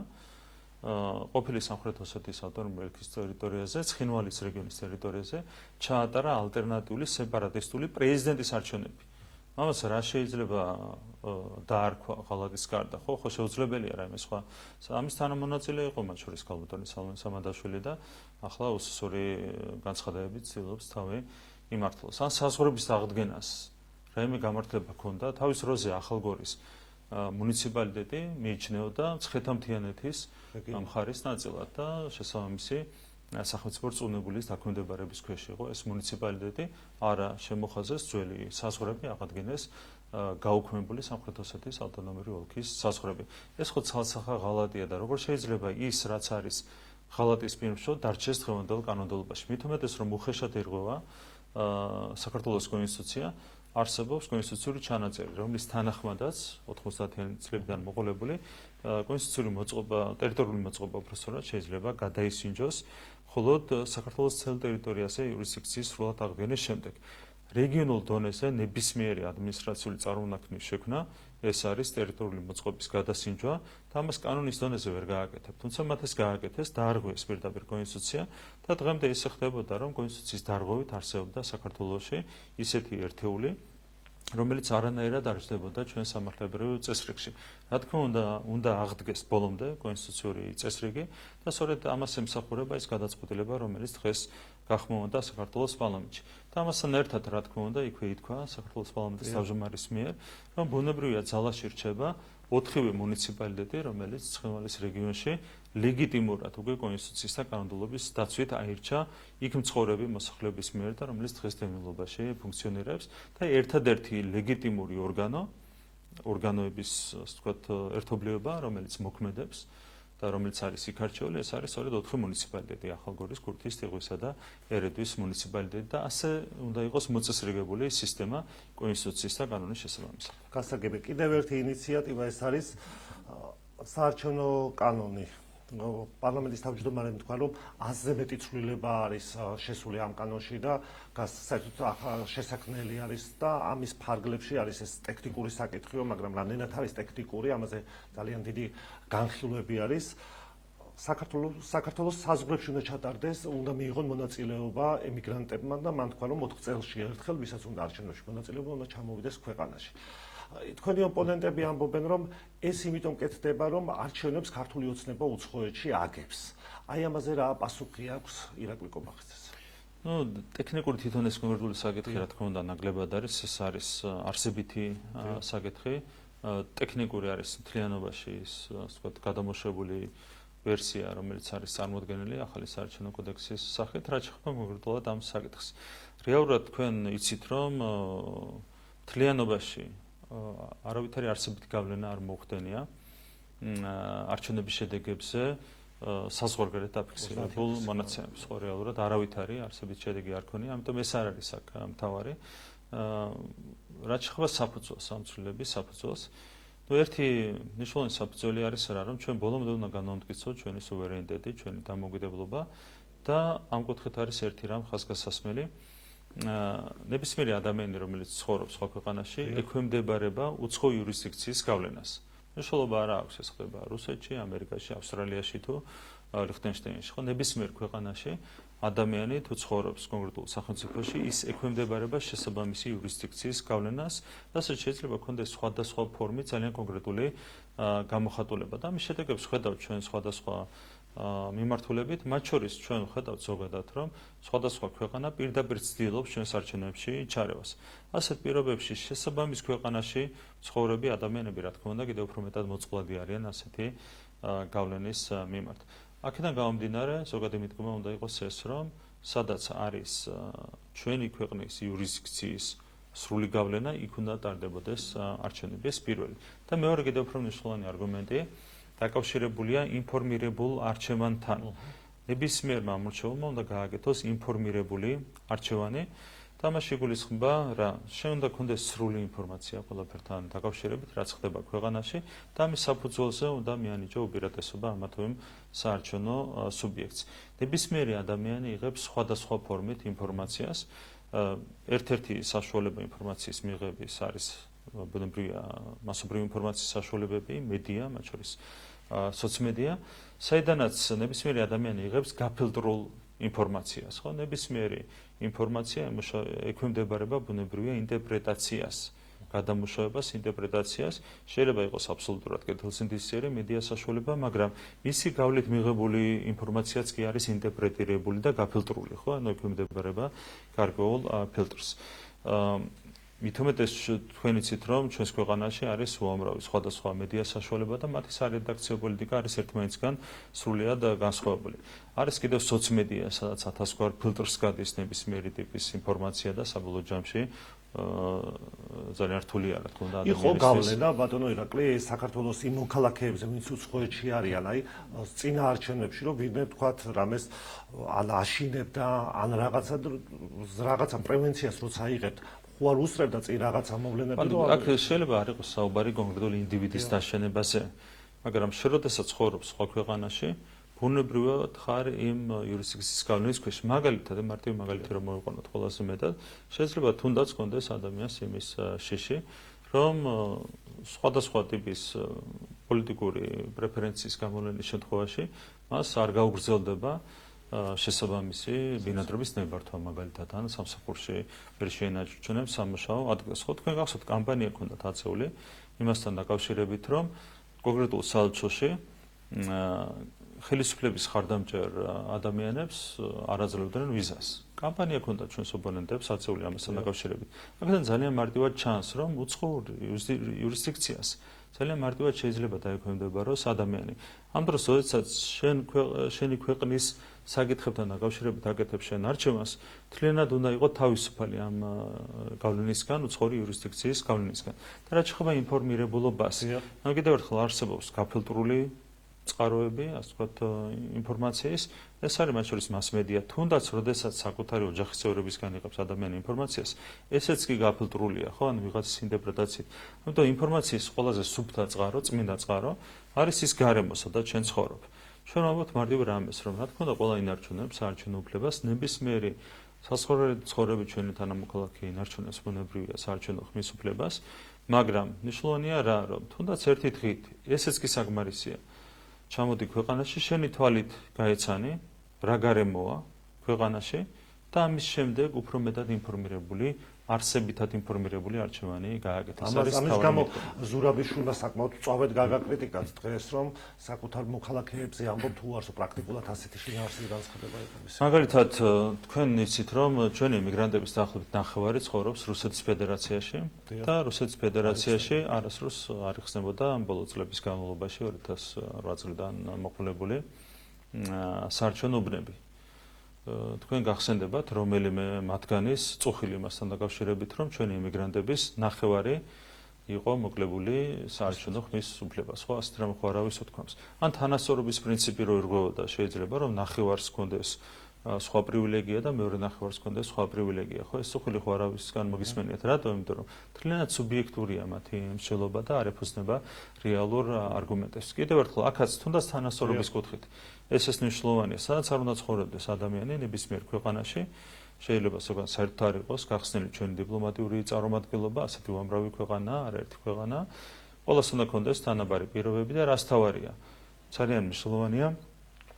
ყოფილი სამხრეთ ოსეთის ავტონომიური ოლქის ტერიტორიაზე, ცხინვალის რეგიონის ტერიტორიაზე ჩაატარა ალტერნატიული სეპარატისტული პრეზიდენტის არჩევნები. ამას რა შეიძლება დაარქვა ღალატის გარდა, ხო შეუძლებელია რაიმე სხვა. ამის თანამონაწილე იყო მათ შორის ქალბატონი სალმან სამადაშვილი და ახლა უსასური განცხადებებით ცდილობს თავი იმართლოს. ან საზღვრების აღდგენას რაიმე გამართლება ჰქონდა, თავის დროზე ახალგორის მუნიციპალიტეტი მიიჩნეოდა მცხეთა-მთიანეთის მხარის ნაწილად და შესაბამისი სახელმწიფო რწმუნებულის დაქვემდებარების ქვეშ იყო ეს მუნიციპალიტეტი, არა შემოხაზეს ძველი საზღვრები, აღადგინეს გაუქმებული სამხრეთ ოსეთის ავტონომიური ოლქის საზღვრები. ეს ხო ცალსახა ღალატია და როგორ შეიძლება ის, რაც არის ღალატის პირმშო, დარჩეს დღევანდელ კანონმდებლობაში. მით უმეტეს, რომ უხეშად ირღვევა საქართველოს კონსტიტუცია, არსებობს კონსტიტუციური ჩანაწერი, რომლის თანახმადაც 90-იანი წლებიდან მოყოლებული კონსტიტუციური მოწყობა, ტერიტორიული მოწყობა უბრალოდ შეიძლება გადაისინჯოს, მხოლოდ საქართველოს ცელ ტერიტორიაზე იურისდიქციის სრულად აღდგენის შემდეგ. რეგიონულ დონეზე ნებისმიერი ადმინისტრაციული წარმონაქმნის შექმნა ეს არის ტერიტორიული მოწყობის გადასინჯვა და ამას კანონის დონეზე ვერ გააკეთებ. თუმცა მათ ეს გააკეთეს, დაარღვეს პირდაპირ კონსტიტუცია და დღემდე ისე ხდებოდა, რომ კონსტიტუციის დარღვევით არსებობდა საქართველოში ისეთი ერთეული, რომელიც არანაირად არ ჯდებოდა ჩვენ სამართლებრივ წესრიგში. რა თქმა უნდა აღდგეს ბოლომდე კონსტიტუციური წესრიგი და სწორედ ამას ემსახურება ის გადაწყვეტილება, რომელიც დღეს გახმოვანდა საქართველოს პარლამენტში. და ამასთან ერთად, რა თქმა უნდა, იქვე ითქვა საქართველოს პარლამენტის თავმჯდომარის მიერ, რომ ბუნებრივია ძალაში რჩება 4-ვე მუნიციპალიტეტი, რომელიც ცხინვალის რეგიონში ლეგიტიმურად უკვე კონსტიტუციის და კანონმდებლობის დაცვით აირჩა იქ მცხოვრები მოსახლეობის მიერ და რომელიც დღესდღეობობაში ფუნქციონირებს და ერთადერთი ლეგიტიმური ორგანოების, ასე ვთქვათ, ერთობლიობა, რომელიც მოქმედებს და რომელიც არის იქ არჩეული, ეს არის სწორედ 4 მუნიციპალიტეტი: ახალგორის, ქურთის, ტიღვისა და ერედვის მუნიციპალიტეტი და ასე უნდა იყოს მოწესრიგებული სისტემა კონსტიტუციის და კანონის შესაბამისად. გასაგები, კიდევ ერთი ინიციატივა ეს არის საარჩევნო კანონი. პარლამენტის თავმჯდომარემ თქვა, რომ 100-ზე მეტი ცვლილება არის შესული ამ კანონში და საერთოდ შესაქმნელი არის და ამის ფარგლებში არის ეს ტექნიკური საკითხიო, მაგრამ რამდენად არის ტექნიკური, ამაზე ძალიან დიდი განხილვები არის. საქართველოს საზღვრებში უნდა ჩატარდეს, უნდა მიიღონ მონაწილეობა ემიგრანტებმა და მან თქვა, რომ 4 წელში ერთხელ, ვისაც უნდა არჩევნებში მონაწილეობა, უნდა ჩამოვიდეს ქვეყანაში. თქვენი ოპონენტები ამბობენ, რომ ეს იმიტომ კეთდება, რომ არჩევნებს ქართული ოცნება უცხოეთში აგებს. აი ამაზე რა პასუხი აქვს ირაკლი კობახიძეს? ტექნიკური თვითონ ეს კონკრეტული საკითხი, რა თქმა უნდა, ნაკლებად არის, ეს არის არსებითი საკითხი. ტექნიკური არის მთლიანობაში ის, ასე ვთქვათ, გადამოშვებული ვერსია, რომელიც არის წარმოდგენილი ახალი საარჩევნო კოდექსის სახით, რაც შეეხება კონკრეტულად ამ საკითხს. რეალურად თქვენ იცით, რომ მთლიანობაში არავითარი არსებითი გავლენა არ მოხდენია არჩევნების შედეგებზე საზღვარგარეთ დაფიქსირებულ მონაცემებს. ხო, რეალურად არავითარი არსებითი შედეგი არ ქონია, ამიტომ ეს არ არის აქ მთავარი. რაც შეეხება საფუძველს, ამ ცვლილების საფუძველს, ერთი მნიშვნელოვანი საფუძველი არის რა, რომ ჩვენ ბოლომდე უნდა განვამტკიცოთ ჩვენი სუვერენიტეტი, ჩვენი დამოუკიდებლობა და ამ კუთხით არის ერთი რამ ხაზგასასმელი. ნებისმიერი ადამიანი, რომელიც ცხოვრობს სხვა ქვეყანაში, ექვემდებარება უცხო იურისდიქციის გავლენას. მნიშვნელობა არ აქვს, ეს ხდება რუსეთში, ამერიკაში, ავსტრალიაში თუ ლიხტენშტაინში. ხო, ნებისმიერ ქვეყანაში ადამიანი თუ ცხოვრობს კონკრეტულ სახელმწიფოში, ის ექვემდებარება შესაბამისი იურისდიქციის გავლენას და ასე შეიძლება ქონდეს სხვადასხვა ფორმით ძალიან კონკრეტული გამოხატულება. და ამის შედეგებს ხედავთ ჩვენ სხვადასხვა მიმართულებით, მათ შორის ჩვენ ხედავთ ზოგადად, რომ სხვადასხვა ქვეყანა პირდაპირ ცდილობს ჩვენს არჩევნებში ჩარევას. ასეთ პირობებში შესაბამის ქვეყანაში ცხოვრები ადამიანები, რა თქმა უნდა, კიდევ უფრო მეტად მოწყვლადი არიან ასეთი გავლენის მიმართ. აქედან გამომდინარე, ზოგადი მიდგომა უნდა იყოს ეს, რომ სადაც არის ჩვენი ქვეყნის იურისდიქციის სრული გავლენა, იქ უნდა ტარდებოდეს არჩევნები. ეს პირველი. და მეორე კიდევ უფრო მნიშვნელოვანი არგუმენტი დაკავშირებულია ინფორმირებულ არჩევანთან. ნებისმიერმა ამორჩეულმა უნდა გააკეთოს ინფორმირებული არჩევანი და ამაში იგულისხმება რა, შენ უნდა გქონდეს სრული ინფორმაცია ყველაფერთან დაკავშირებით, რაც ხდება ქვეყანაში და ამის საფუძველზე უნდა მიანიჭო უპირატესობა ამა თუ იმ საარჩევნო სუბიექტს. ნებისმიერი ადამიანი იღებს სხვადასხვა ფორმით ინფორმაციას. ერთ-ერთი საშუალება ინფორმაციის მიღების არის ბუნებრივია მასობრივი ინფორმაციის საშუალებები, მედია, მათ შორის სოციმედია, საიდანაც ნებისმიერი ადამიანი იღებს გაფილტრულ ინფორმაციას, ხო? ნებისმიერი ინფორმაცია ექვემდებარება ბუნებრივია ინტერპრეტაციას, გადამუშავებას, ინტერპრეტაციას, შეიძლება იყოს აბსოლუტურად კეთილსინთეზური მედია საშუალება, მაგრამ მისი გავლით მიღებული ინფორმაციაც კი არის ინტერპრეტირებული და გაფილტრული, ხო? ანუ ექვემდებარება გარკვეულ ფილტრს. მით უმეტეს თქვენ იცით, რომ ჩვენს ქვეყანაში არის უამრავი სხვადასხვა მედია საშუალება და მათი სარედაქციო პოლიტიკა არის ერთმანეთისგან სრულიად განსხვავებული. არის კიდევ სოციმედია, სადაც ათასგვარ ფილტრს გადის ნებისმიერი ტიპის ინფორმაცია და საბოლოო ჯამში ძალიან რთული არა თქო და იყო გავლენა ბატონო ირაკლი საქართველოს იმ მოქალაქეებზე, ვინც უცხოეთში არიან, აი წინა არჩევნებში, რომ ვინმე თქვათ რამეს ან აშინებდა, ან რაღაცა პრევენციას როცა აიღებთ, ხო არ უსწრებდა წინ რაღაცა მოვლენები, რომ აქ შეიძლება არ იყოს საუბარი კონკრეტული ინდივიდის დაშენებაზე, მაგრამ შესაძლოა ცხოვრობს სხვა ქვეყანაში, ბუნებრივად ხარ იმ იურისდიქციის გავლენის ქვეშ. მაგალითად, მარტივი მაგალითი რომ მოვიყვანოთ ყველაზე მეტად, შეიძლება თუნდაც კონდეს ადამიანს იმის შიში, რომ სხვადასხვა ტიპის პოლიტიკური პრეფერენციის გამოვლენის შემთხვევაში მას არ გაუგრძელდება შესაბამისი ბინადრობის ნებართვა მაგალითად ან სამსახურში ვერ შეინარჩუნებს სამუშაო ადგილს. ხო, თქვენ გახსოვთ კამპანია ქონდათ აწეული იმასთან დაკავშირებით, რომ კონკრეტულ საელჩოში ხელისუფლების ხარდამჭერ ადამიანებს არ აძლევდნენ ვიზას. კამპანია ქონდა ჩვენს ოპონენტებს აწეული ამასთან დაკავშირებით. მაგალითად ძალიან მარტივად ჩანს, რომ უცხოურ იურისდიქციას ძალიან მარტივად შეიძლება დაექვემდებაროს ადამიანი. ამ დროს, როდესაც შენი ქვეყნის საკითხებთან დაკავშირებით აკეთებ შენ არჩევანს, თლიანად უნდა იყოს თავისუფალი ამ გავლენისგან, უცხოური იურისდიქციის გავლენისგან. და რაც შეეხება ინფორმირებულობას, ანუ კიდევ ერთხელ არსებობს გაფილტრული წყაროები, ასე ვთქვათ, ინფორმაციის, ეს არის მათ შორის მასმედია, თუნდაც როდესაც საკუთარი ოჯახის წევრებისგან იღებს ადამიანი ინფორმაციას, ესეც კი გაფილტრულია, ხო, ანუ ვიღაცის ინტერპრეტაციით. ამიტომ ინფორმაციის ყველაზე სუფთა წყარო, წმინდა წყარო არის ის გარემო, სადაც ჩვენ ცხოვრობ. ჩვენ ვამბობთ მარტივ რამეს, რომ რა თქმა უნდა, ყველა ინარჩუნებს საარჩევნო უფლებას, ნებისმიერი საცხოვრებელი ცხოვრებით ჩვენი თანამოქალაქე ინარჩუნებს ბუნებრივია საარჩევნო ხმის უფლებას, მაგრამ მნიშვნელოვანია რა, რომ თუნდაც ერთი დღით, ესეც კი საკმარისია. ჩამოდი ქვეყანაში, შენი თვალით გაეცანი, რა გარემოა ქვეყანაში და ამის შემდეგ უფრო მეტად ინფორმირებული, არსებითად ინფორმირებული არჩევანი გააკეთეს. ამის გამო ზურაბიშვილმა საკმაოდ წვავედ გაგაკრიტიკათ დღეს, რომ საკუთარ მოქალაქეებზე ამბობ თუ არსო პრაქტიკულად ასეთი შინაარსის განცხადება იყო. მაგალითად, თქვენ იცით, რომ ჩვენი იმიგრანტების დაახლოებით ნახევარი ცხოვრობს რუსეთის ფედერაციაში და რუსეთის ფედერაციაში არასდროს არ იხსნებოდა ბოლო წლების განმავლობაში 2008 წლიდან მოყოლებული საარჩევნო უბნები. თქვენ გახსენდებათ, რომელიმე მათგანის წუხილი მასთან დაკავშირებით, რომ ჩვენი იმიგრანტების ნახევარი იყო მოკლებული საარჩევნო ხმის უფლებას. ხო, ასეთ რამ ხო არავის უთქვამს. ან თანასწორობის პრინციპი რო ირღვევოდა, შეიძლება რომ ნახევარს ჰქონდეს სხვა პრივილეგია და მეორე ნახევარს ჰქონდეს სხვა პრივილეგია. ხო, ეს წუხილი ხო არავისგან მოგისმენიათ, რატო? იმიტომ რომ თლიანად სუბიექტურია მათი მსჯელობა და არ ეფუძნება რეალურ არგუმენტებს. კიდევ ერთხელ, აქაც თუნდაც თანასწორობის კუთხით ეს მნიშვნელოვანია, სადაც არ უნდა ცხოვრობდეს ადამიანი ნებისმიერ ქვეყანაში, შეიძლება ზოგადად საერთოდ არ იყოს გახსნილი ჩვენი დიპლომატიური წარმომადგენლობა, ასეთი უამრავი ქვეყანაა, არაერთი ქვეყანაა, ყველას უნდა ქონდეს თანაბარი პირობები და რას თავარია. ძალიან მნიშვნელოვანია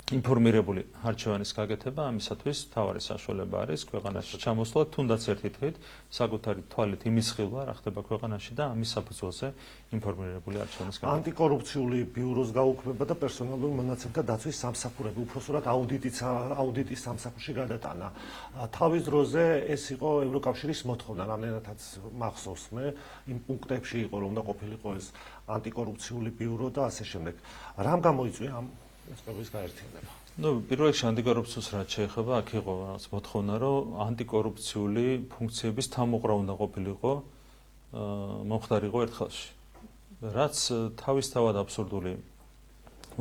ინფორმირებული არჩევანის გაკეთება, ამისათვის მთავარი საშუალება არის ქვეყანაში ჩამოსვლა, თუნდაც ერთი დღით საკუთარი თვალით იმის ხილვა რა ხდება ქვეყანაში და ამის საფუძველზე ინფორმირებული არჩევანის გაკეთება. ანტიკორუფციული ბიუროს გაუქმება და პერსონალურ მონაცემთა დაცვის სამსახურები, უпроსტად აუდიტის სამსახურში გადატანა. თავის დროზე ეს იყო ევროკავშირის მოთხოვნა, რამდენადაც მახსოვს მე, იმ პუნქტებში იყო რომ უნდა ყოფილიყო ეს ანტიკორუფციული ბიურო და ასე შემდეგ. რამ გამოიწვია ამ ეს გაერთიანება. პირველ რიგში ანტიკორუფციას რაც შეეხება, აქ იყო რაღაც მოთხოვნა, რომ ანტიკორუფციული ფუნქციების თავმოყრა უნდა ყოფილიყო მომხდარიყო ერთ ხელში. რაც თავისთავად აბსურდული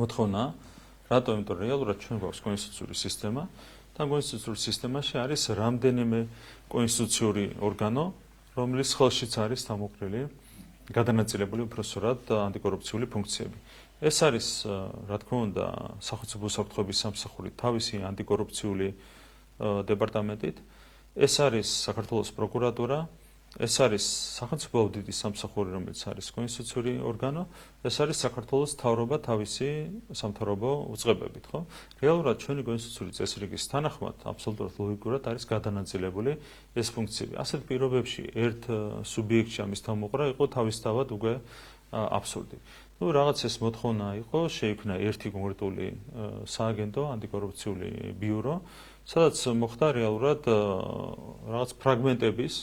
მოთხოვნაა, რატო? იმიტომ რომ რეალურად ჩვენ გვაქვს კონსტიტუციური სისტემა და კონსტიტუციური სისტემაში არის რამდენიმე კონსტიტუციური ორგანო, რომლის ხელშიც არის თავმოყრილი გადანაწილებული უпроსტად ანტიკორუფციული ფუნქციები. ეს არის, რა თქმა უნდა, სახელმწიფო უსაფრთხოების სამსახური თავისი ანტიკორუფციული დეპარტამენტით ეს არის საქართველოს პროკურატურა, ეს არის სახელმწიფო აუდიტის სამსახური, რომელიც არის კონსტიტუციური ორგანო, ეს არის საქართველოს მთავრობა თავისი სამთავრობო უწყებებით, ხო? რეალურად ჩვენი კონსტიტუციური წესრიგის თანახმად აბსოლუტურად ლოგიკურად არის გადანაწილებული ეს ფუნქციები. ასეთ პირობებში ერთ სუბიექტში ამის თავმოყრა იყო თავისთავად უკვე აბსურდი. Ну, რაღაც ეს მოთხოვნა იყო, შეიქმნა ერთი კონკრეტული სააგენტო, ანტიკორუფციული ბიურო, სადაც მოხდა რეალურად რაღაც ფრაგმენტების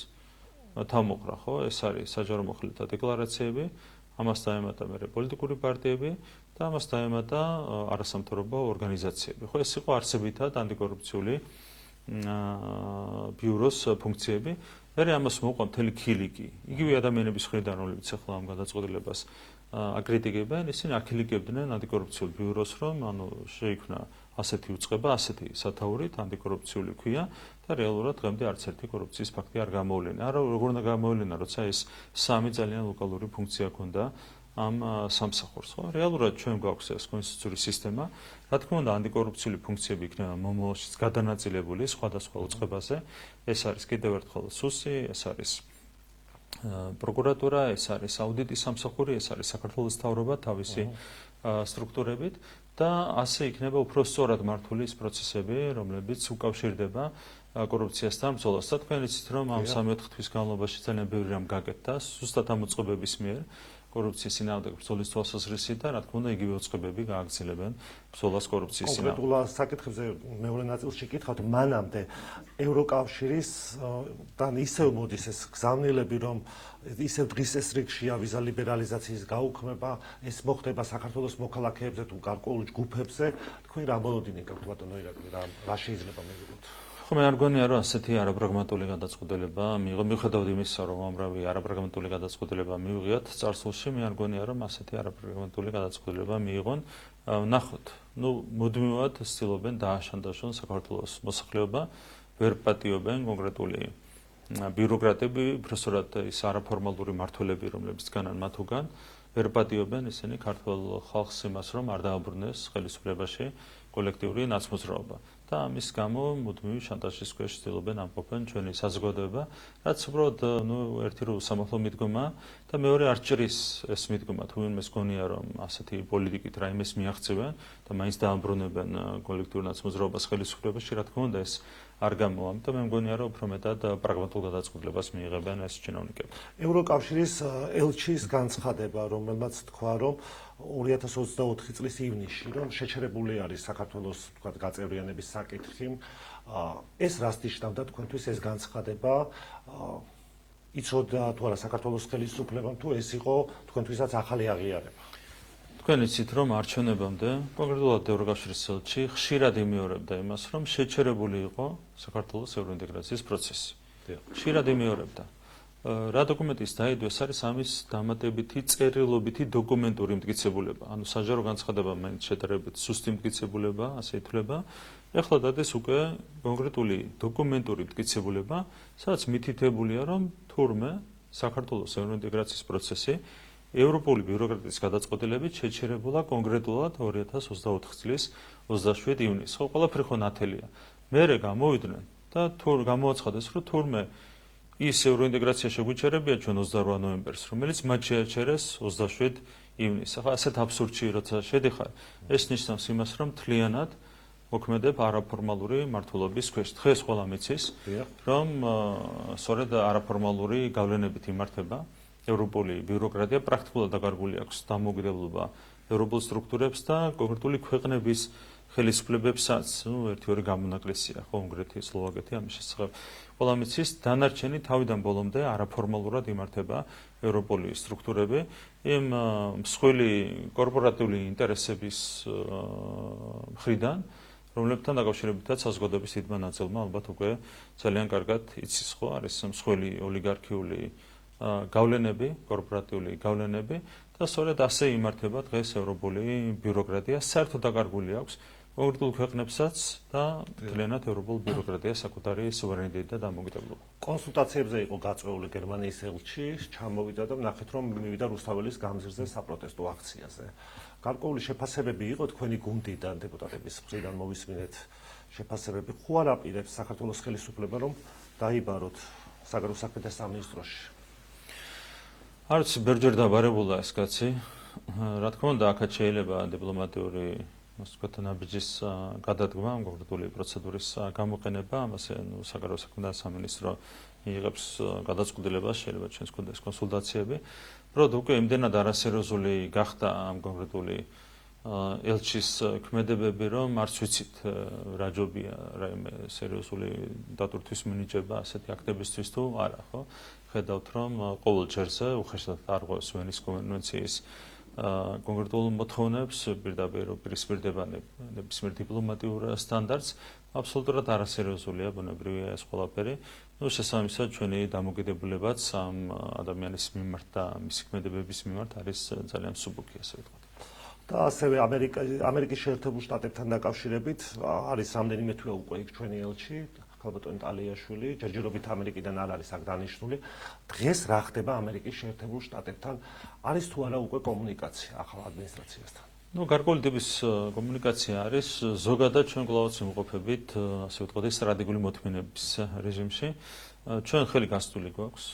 თავმოყრა, ხო? ეს არის საჯარო მოხელეთა დეკლარაციები, ამას დაემატა მერე პოლიტიკური პარტიები და ამას დაემატა არასამთავრობო ორგანიზაციები. ხო, ეს იყო არსებითად ანტიკორუფციული ბიუროს ფუნქციები. მერე ამას მოყვა მთელი ქილიკი. იგივე ადამიანების მხრიდან, რომლებიც ახლა ამ გადაწყვეტილებას აკრიტიკებენ, ისინი აკრიტიკებდნენ ანტიკორუფციულ ბიუროს, რომ ანუ შეიქმნა ასეთი უწყება, ასეთი სათაურით ანტიკორუფციული ქვია და რეალურად დღემდე არც ერთი კორუფციის ფაქტი არ გამოვლენა. არა, როგორ უნდა გამოვლენა, როცა ეს სამი ძალიან ლოკალური ფუნქცია ჰქონდა ამ სამსახურს, ხო? რეალურად ჩვენ გვაქვს ეს კონსტიტუციური სისტემა, რა თქმა უნდა, ანტიკორუფციული ფუნქციები იქნება მომავალშიც გადანაწილებული სხვადასხვა უწყებაზე. ეს არის კიდევ ერთხელ სუსი, ეს არის პროკურატურა, ეს არის აუდიტის სამსახური, ეს არის საქართველოს მთავრობა თავისი სტრუქტურებით და ასე იქნება უფრო სწორად მართული ის პროცესები, რომლებიც უკავშირდება კორუფციასთან ბრძოლას. და თქვენ იცით, რომ ამ 3-4 თვის განმავლობაში ძალიან ბევრი რამ გაკეთდა, ზუსტად ამ უწყებების მიერ კორუფციის წინააღმდეგ ბრძოლის თვალსაზრისით და რა თქმა უნდა იგივე უწყებები გააგრძელებენ ბრძოლას კორუფციის წინააღმდეგ. კონკრეტულად საკითხებზე მეორე ნაწილში კითხავთ, მანამდე ევროკავშირისთან ისევ მოდის ეს გზავნილები, რომ ისევ დღის წესრიგშია ვიზა ლიბერალიზაციის გაუქმება, ეს მოხდება საქართველოს მოქალაქეებზე თუ გარკვეულ ჯგუფებზე. თქვენ რა მოლოდინი გაქვთ ბატონო ირაკლი, რა შეიძლება მეგობრებოდ? ხო, მე არ გონია, რომ ასეთი არაპრაგმატული გადაწყვეტილება მიიღო, მიუხედავად იმისა, რომ ამრავი არაპრაგმატული გადაწყვეტილება მივიღიათ წარსულში, მე არ გონია, რომ ასეთი არაპრაგმატული გადაწყვეტილება მიიღონ. ნახოთ, ну, მუდმივად ცდილობენ დააშანდაშონ საქართველოს მოსახლეობა, ვერ პატიობენ კონკრეტული ბიუროკრატები, უბრალოდ ის არაფორმალური მმართველები, რომლებიც განან მათ უგან, ვერ პატიობენ ისინი ქართულ ხალხს იმას, რომ არ დააბრუნეს ხელისუფლებაში კოლექტიური ნაცმოძრაობა. და ამის გამო მუდმივი შანტაჟის ქვეშ ცდილობენ ამყოფენ ჩვენი საზოგადოება, რაც უბრალოდ ერთი რო სამართლო მიდგომა და მეორე არ ჭრის ეს მიდგომა, თუ ვინმეს გონია, რომ ასეთი პოლიტიკით რაიმეს მიაღწევენ და მაინც დააბრუნებენ კოლექტიურ ნაცმოძრაობას ხელისუფლებაში, რა თქმა უნდა ეს არ გამოვა, ამიტომ მე მგონია, რომ უფრო მეტად პრაგმატულ გადაწყვეტილებას მიიღებენ ეს ჩინოვნიკები. ევროკავშირის ელჩის განცხადება, რომელმაც თქვა, რომ 2024 წლის ივნისში, რომ შეჩერებული არის საქართველოს თქვათ გაწევრიანების საკითხი, ეს რას ნიშნავდა თქვენთვის ეს განცხადება? იცოდა თუ არა საქართველოს ხელისუფლებამ, თუ ეს იყო თქვენთვისაც ახალი აღიარება? თქვენ იცით, რომ არჩევნებამდე კონკრეტულად ევროკავშირის ელჩი ხშირად იმეორებდა იმას, რომ შეჩერებული იყო საქართველოს ევროინტეგრაციის პროცესი. ხშირად იმეორებდა. რა დოკუმენტის დაიდო, ეს არის ამის დამატებითი წერილობითი დოკუმენტური მტკიცებულება. ანუ საჯარო განცხადება მაინც შედარებით სუსტი მტკიცებულება, ასე ითვლება. ეხლა დადეს უკვე კონკრეტული დოკუმენტური მტკიცებულება, სადაც მითითებულია, რომ თურმე საქართველოს ევროინტეგრაციის პროცესი ევროპული ბიუროკრატიის გადაწყვეტილებით შეჩერებულა კონკრეტულად 2024 წლის 27 ივნისს. ხო, ყველაფერი ხო ნათელია. მერე გამოვიდნენ და გამოაცხადეს, რომ თურმე ის ევროინტეგრაცია შეგვიჩერებია ჩვენ 28 ნოემბერს, რომელიც მათ შეაჩერეს 27 ივნისს. ახლა ასეთ აბსურდში როცა შედიხარ, ეს ნიშნავს იმას, რომ თლიანად მოქმედებ არაფორმალური მმართველობის ქვეშ. დღეს ყველა მიცის, რომ სწორედ არაფორმალური გავლენებით იმართება ევროპული ბიუროკრატია, პრაქტიკულად დაკარგული აქვს დამოუკიდებლობა ევროპულ სტრუქტურებს და კონკრეტული ქვეყნების ხელისუფლებებსაც, ერთი-ორი გამონაკლისია, ხო, უნგრეთი, სლოვაკეთი ამის შესახებ. ყველა მიცის, დანარჩენი თავიდან ბოლომდე არაფორმალურად იმართება ევროპული სტრუქტურები, იმ მსხვილი კორპორატიული ინტერესების მხრიდან, რომლებთან დაკავშირებითაც საზოგადოების დიდმა ნაწილმა ალბათ უკვე ძალიან კარგად იცის, ხო, არის მსხვილი ოლიგარქიული გავლენები, კორპორატიული გავლენები და სწორედ ასე იმართება დღეს ევროპული ბიუროკრატია, საერთოდ დაკარგული აქვს კონკრეტულ ქვეყნებსაც და მთლიანად ევროპულ ბიუროკრატიას საკუთარი სუვერენიტეტი და დამოუკიდებლობა. კონსულტაციებზე იყო გაწვეული გერმანიის ელჩი, ჩამოვიდა და ნახეთ, რომ მივიდა რუსთაველის გამზირზე საპროტესტო აქციაზე. გარკვეული შეფასებები იყო თქვენი გუნდიდან, დეპუტატების მხრიდან მოვისმინეთ შეფასებები. ხო არ აპირებს საქართველოს ხელისუფლება, რომ დაიბაროთ საგარეო საქმეთა სამინისტროში? არც ბერჯერ დაბარებულა ეს კაცი. რა თქმა უნდა, აქაც შეიძლება დიპლომატიური ნაბიჯის გადადგმა, კონკრეტული პროცედურის გამოყენება, ამაზე საგარეო საქმეთა სამინისტრო იღებს გადაწყვეტილებას, შეიძლება ჩვენს გქონდეს კონსულტაციები. უბრალოდ უკვე იმდენად არასერიოზული გახდა ამ კონკრეტული ელჩის ქმედებები, რომ არც ვიცით რა ჯობია რაიმე სერიოზული დატვირთვის მინიჭება ასეთი აქტებისთვის თუ არა, ხო? ხედავთ, რომ ყოველ ჯერზე უხეშად არღვევს ვენის კონვენციის კონკრეტულ მოთხოვნებს, პირდაპირ პირისპირდება ნებისმიერ დიპლომატიურ სტანდარტს, აბსოლუტურად არასერიოზულია, ბუნებრივია ეს ყველაფერი. შესაბამისად, ჩვენი დამოკიდებულებაც ამ ადამიანის მიმართ და მისი ქმედებების მიმართ არის ძალიან მსუბუქი, ასე ვთქვათ. და ასევე ამერიკის შეერთებულ შტატებთან დაკავშირებით არის რამდენიმე თვე უკვე იქ ჩვენი ელჩი, ქალბატონი ტალიაშვილი, ჯერჯერობით ამერიკიდან არ არის აქ დანიშნული. დღეს რა ხდება ამერიკის შეერთებულ შტატებთან? არის თუ არა უკვე კომუნიკაცია ახალ ადმინისტრაციასთან? გარკვეული ტიპის კომუნიკაცია არის, ზოგადად ჩვენ კვლავაც ვიმყოფებით, ასე ვთქვათ, სტრატეგიული მოთმინების რეჟიმში. ჩვენ ხელი გასწული გვაქვს,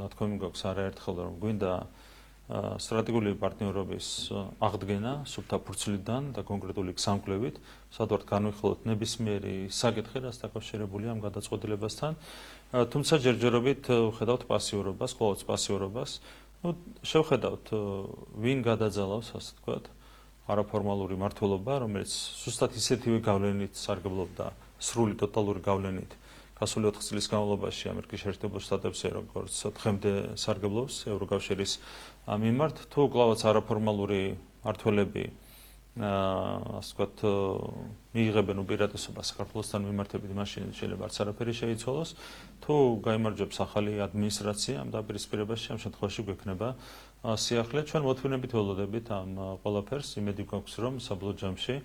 ნათქვამი გვაქვს არაერთხელ, რომ გვინდა სტრატეგიული პარტნიორობის აღდგენა სუფთა ფურცლიდან და კონკრეტული გზამკვლევით, სადაც განვიხილოთ ნებისმიერი საკითხი, რაც დაკავშირებულია ამ გადაწყვეტილებასთან. თუმცა ჯერჯერობით ვხედავთ პასიურობას, ყოველთვის პასიურობას. შევხედავთ, ვინ გადაძალავს, ასე ვთქვათ, არაფორმალური მმართველობა, რომელიც ზუსტად ისეთივე გავლენით სარგებლობდა, სრული ტოტალური გავლენით გასული 4 წლის განმავლობაში ამერიკის შეერთებულ შტატებზე, როგორც დღემდე სარგებლობს ევროკავშირის მიმართ, თუ კვლავაც არაფორმალური მმართველები, ასე ვთქვათ, მიიღებენ უპირატესობას საქართველოსთან მიმართებით, მაშინ შეიძლება არც არაფერი შეიცვალოს. თუ გაიმარჯვებს ახალი ადმინისტრაცია ამ დაპირისპირებაში, ამ შემთხვევაში გვექნება სიახლე. ჩვენ მოთმინებით ველოდებით ამ ყველაფერს, იმედი გვაქვს, რომ საბოლოო ჯამში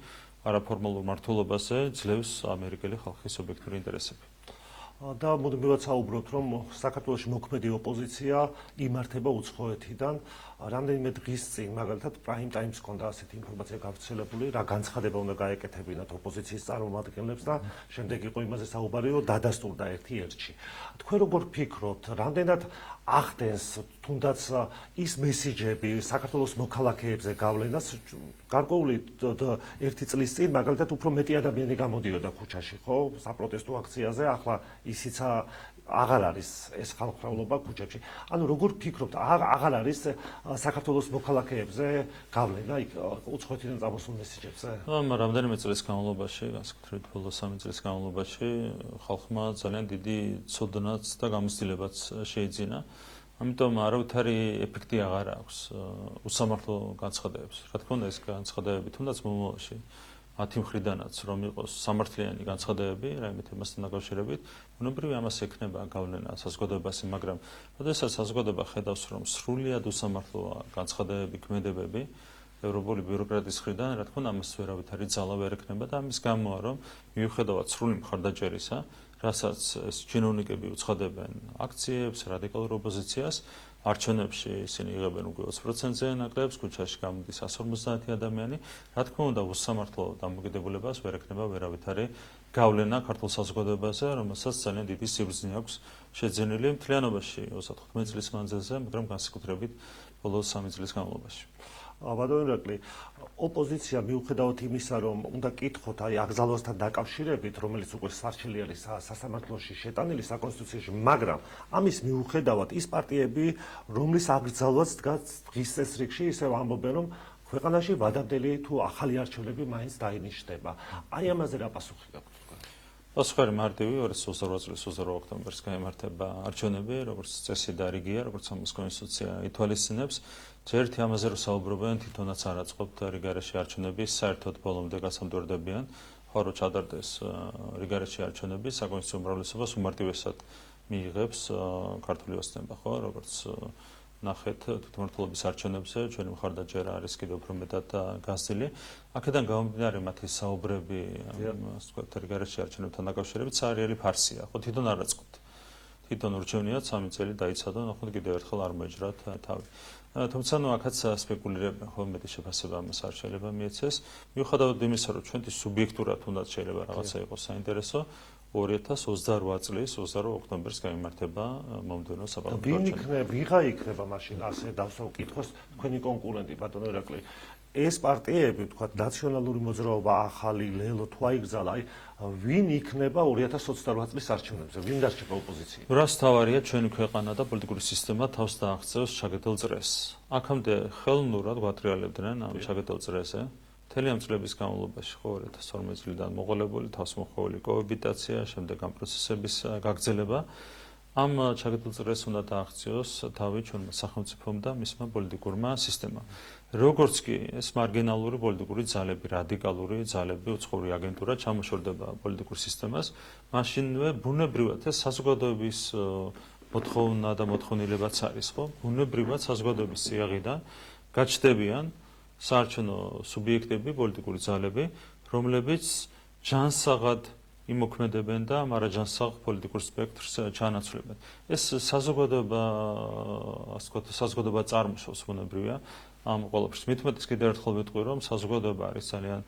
არაფორმალურ მმართველობაზე ძლევს ამერიკელი ხალხის ობიექტური ინტერესები. და მოდმევად საუბრობთ, რომ საქართველოში მოქმედი ოპოზიცია იმართება უცხოეთიდან. რამდენიმე დღის წინ, მაგალითად, Prime Times ჰქონდა ასეთი ინფორმაცია გავრცელებული, რა განცხადება უნდა გაეკეთებინათ ოპოზიციის წარმომადგენლებს და შემდეგ იყო იმაზე საუბარი, რომ დადასტურდა ერთი ელჩი. თქვენ როგორ ფიქრობთ, რამდენად ახდენს თუნდაც ის მესიჯები საქართველოს მოქალაქეებზე გავლენას? გარკვეული ერთი წლის წინ, მაგალითად, უფრო მეტი ადამიანი გამოდიოდა ქუჩაში, ხო, საპროტესტო აქციაზე, ახლა ისიც აღარ არის ეს ხალხმრავლობა ქუჩებში. ანუ როგორ ფიქრობთ, აღარ არის საქართველოს მოქალაქეებზე გავლენა იქ უცხოეთიდან წამოსულ მესიჯებზე? რამდენიმე წლის განმავლობაში, განსაკუთრებით ბოლო 3 წლის განმავლობაში, ხალხმა ძალიან დიდი ცოდნაც და გამოცდილებაც შეიძინა. ამიტომ არავითარი ეფექტი აღარ აქვს უსამართლო განცხადებებს. რა თქმა უნდა, ეს განცხადებები თუნდაც მომავალში 10 მხრიდანაც რომ იყოს სამართლიანი განცხადებები რაიმე თემასთან დაკავშირებით, ბუნებრივია ამას ექნება გავლენა საზოგადოებაზე, მაგრამ როდესაც საზოგადოება ხედავს, რომ სრულიად უსამართლოა განცხადებები, ქმედებები ევროპული ბიუროკრატიის მხრიდან, რა თქმა უნდა, ამას ვერავითარი ძალა ვერ ექნება და ამის გამოა, რომ მიუხედავად სრული მხარდაჭერისა, რასაც ეს ჩინოვნიკები უცხადებენ აქციებს, რადიკალურ ოპოზიციას, არჩევნებში ისინი იღებენ უკვე 20%-ზე ნაკლებს, ქუჩაში გამოდის 150 ადამიანი. რა თქმა უნდა, უსამართლო დამოკიდებულებას ვერ ექნება ვერავითარი გავლენა ქართულ საზოგადოებაზე, რომელსაც ძალიან დიდი სიბრძნე აქვს შეძენილი მთლიანობაში 35 წლის მანძილზე, მაგრამ განსაკუთრებით ბოლო 3 წლის განმავლობაში. ბატონო ირაკლი, ოპოზიცია მიუხედავად იმისა, რომ უნდა კითხოთ აი აკრძალვასთან დაკავშირებით, რომელიც უკვე სარჩელი არის სასამართლოში შეტანილი საკონსტიტუციაში, მაგრამ ამის მიუხედავად ის პარტიები, რომლის აკრძალვაც დგას დღის წესრიგში, ისევ ამბობენ, რომ ქვეყანაში ვადამდელი თუ ახალი არჩევნები მაინც დაინიშნება. აი ამაზე რა პასუხი გაქვთ? პასუხი არის მარტივი, 2028 წლის 28 ოქტომბერს გაიმართება არჩევნები, როგორც წესი და რიგია, როგორც ამის კონსტიტუცია ითვალისწინებს. ერთი ამაზე რომ საუბრობენ, თვითონაც არ აწყობთ რიგარეში არჩევნები, საერთოდ ბოლომდე გასამდვერდებიან, ხო რომ ჩადარდეს რიგარეში არჩევნები, საკონსტიტუციო უმრავლესობას უმარტივესად მიიღებს ქართული ოცნება, ხო, როგორც ნახეთ თვითმმართველობის არჩევნებზე, ჩვენი მხარდაჭერა არის კიდევ უფრო მეტად გასწილი. აქედან გამომდინარე მათი საუბრები, ასე ვთქვათ, რიგარეში არჩევნებთან დაკავშირებით, საარიელი ფარსია, ხო, თვითონ არ აწყობთ. თვითონ ურჩევნიათ 3 წელი დაიცადო, ნახოთ კიდევ ერთხელ არ მოეჯრათ თავი. თუმცა ნუ აქაც სპეკულირებენ, ხო, მეტი შეფასება ამას არ შეიძლება მიეცეს. მიუხედავად იმისა, რომ ჩვენთვის სუბიექტურად თუნდაც შეიძლება რაღაცა იყოს საინტერესო, 2028 წლის 28 ოქტომბერს გამართება მომდევნო საბოლოო ვიღა იქნება მაშინ ასე დავსვავ კითხოს თქვენი კონკურენტი ბატონო ირაკლი ეს პარტიები თქვა ნაციონალური მოძრაობა ახალი ლელო თუ აიგზალა აი ვინ იქნება 2028 წლის არჩევნებზე ვინ დარჩება ოპოზიციიდან რას თავარია ჩვენი ქვეყანა და პოლიტიკური სისტემა თავს დააღწევს ჩაგედელ წრეს აქამდე ხელოვნურად გვატრიალებდნენ ამ ჩაგედელ წრეზე მთელი ამ წლების განმავლობაში ხო 2012 წლიდან მოყოლებული თავსმოხვეული კოაბიტაცია შემდეგ ამ პროცესების გაგრძელება ამ ჩაგედელ წრეს უნდა დააღწიოს თავი ჩვენმა სახელმწიფომ და მისმა პოლიტიკურმა სისტემამ როგორც კი ეს მარგინალური პოლიტიკური ძალები, რადიკალური ძალები, უცხოური აგენტურა ჩამოშორდება პოლიტიკურ სისტემას, მაშინვე ბუნებრივად ეს საზოგადოების მოთხოვნა და მოთხოვნილებაც არის, ხო? ბუნებრივად საზოგადოების სიაღიდან გაჩნდებიან საარჩევნო სუბიექტები, პოლიტიკური ძალები, რომლებიც ჯანსაღად იმოქმედებენ და მარაჯანსაღ პოლიტიკურ სპექტრს ჩაანაცვლებენ. ეს საზოგადოება წარმოშობს ბუნებრივია ამ ყველაფერს. მithumetes კიდევ ერთხელ ვიტყვი, რომ საზოგადოება არის ძალიან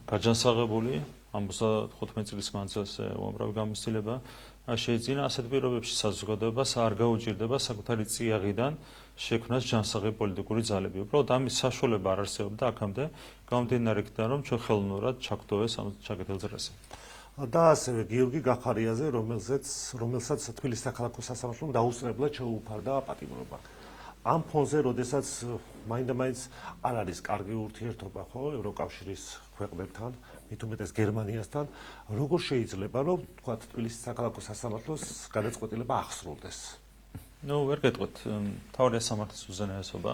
გაჯანსაღებული, ამ 35 წლის მანძილზე უამრავი გამოცდილება შეიძინა ასეთ პირობებში საზოგადოებას არ გაუჭირდება საკუთარი წიაღიდან შექმნას ჯანსაღი პოლიტიკური ძალები. უბრალოდ ამის საშუალება არ არსებობდა აქამდე, გამომდინარე იქიდან, რომ ჩვენ ხელოვნურად ჩაგდოვეს ამ ჩაგედელ წრეზე. და ასევე გიორგი გახარიაზე, რომელსაც თბილისის საქალაქო სასამართლომ დაუსწრებლად შეუფარდა პატიმრობა. ამ ფონზე, როდესაც მაინდა-მაინც არ არის კარგი ურთიერთობა, ხო, ევროკავშირის ქვეყნებთან, მithumetes გერმანიასთან, როგორ შეიძლება, რომ თქვა თბილისის საქალაქო სასამართლოს გადაწყვეტილება ახსრულდეს? ვერ გეტყვით, მთავარი სამართლის უზენაესობა,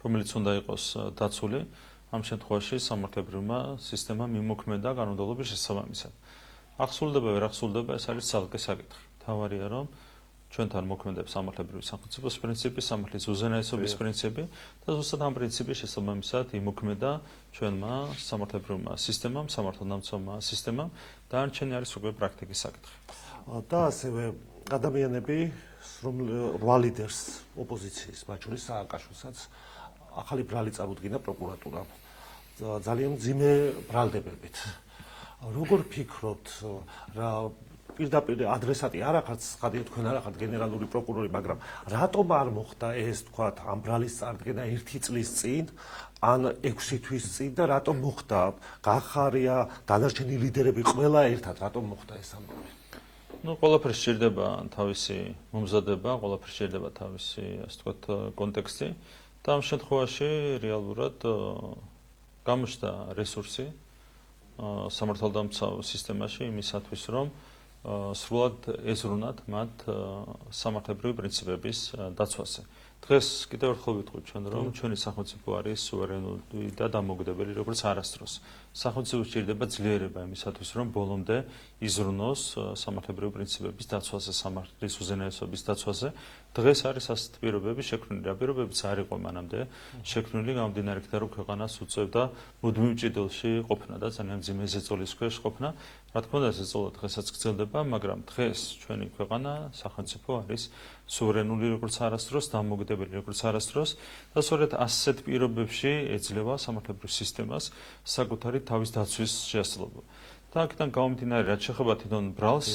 რომელიც უნდა იყოს დაცული, ამ შემთხვევაში სამართლებრივმა სისტემამ იმოქმედა კანონმდებლობის შესაბამისად. ახსრულდება, ვერ ახსრულდება, ეს არის ცალკე საკითხი. მთავარია, რომ ჩვენთან მოქმედებს სამართლებრივი სახელმწიფოს პრინციპი, სამართლის უზენაესობის პრინციპი და ზუსტად ამ პრინციპის შესაბამისად იმოქმედა ჩვენმა სამართლებრივმა სისტემამ, სამართალდამცავმა სისტემამ და არჩენი არის უკვე პრაქტიკის საკითხი. და ასევე ადამიანები, რვა ლიდერს ოპოზიციის, მათ შორის სააკაშვილსაც ახალი ბრალი წარუდგინა პროკურატურამ. ძალიან მძიმე ბრალდებებით. როგორ ფიქრობთ, რა პირდაპირ ადრესატი არ ახართ, ხადია თქვენ არ ახართ გენერალური პროკურორი, მაგრამ რატომ არ მოხდა ეს, თქვათ, ამ ბრალის წარდგენა 1 წლის წინ, ან 6 თვის წინ და რატომ მოხდა? გახარია, დანარჩენი ლიდერები ყველა ერთად, რატომ მოხდა ეს ამბავი? ყველაფერს სჭირდება თავისი მომზადება, ყველაფერს სჭირდება თავისი, ასე ვთქვათ, კონტექსტი და ამ შემთხვევაში რეალურად გამოჩნდა რესურსი სამართალდამცავ სისტემაში იმისათვის, რომ სრულად ეზრუნათ მათ სამართლებრივი პრინციპების დაცვაზე. დღეს კიდევ ერთხელ ვიტყვი ჩვენ, რომ ჩვენი სახელმწიფო არის სუვერენული და დამოუკიდებელი, როგორც არასდროს. სახელმწიფოს სჭირდება ძლიერება იმისათვის, რომ ბოლომდე იზრუნოს სამართლებრივი პრინციპების დაცვაზე, სამართლის უზენაესობის დაცვაზე. დღეს არის ასეთი პირობები შექმნილი, რა პირობებიც არ იყო მანამდე შექმნილი, გამომდინარე იქიდან, რომ ქვეყანას უწევდა მუდმივ ჭიდელში ყოფნა და ძალიან მძიმე ზეწოლის ქვეშ ყოფნა. რა თქმა უნდა, ზეწოლა დღესაც გრძელდება, მაგრამ დღეს ჩვენი ქვეყანა, სახელმწიფო არის სუვერენული როგორც არასდროს, დამოუკიდებელი როგორც არასდროს და სწორედ ასეთ პირობებში ეძლევა სამართლებრივ სისტემას საკუთარი თავის დაცვის შესაძლებლობა. და აქედან გამომდინარე, რაც შეეხება თვითონ ბრალს,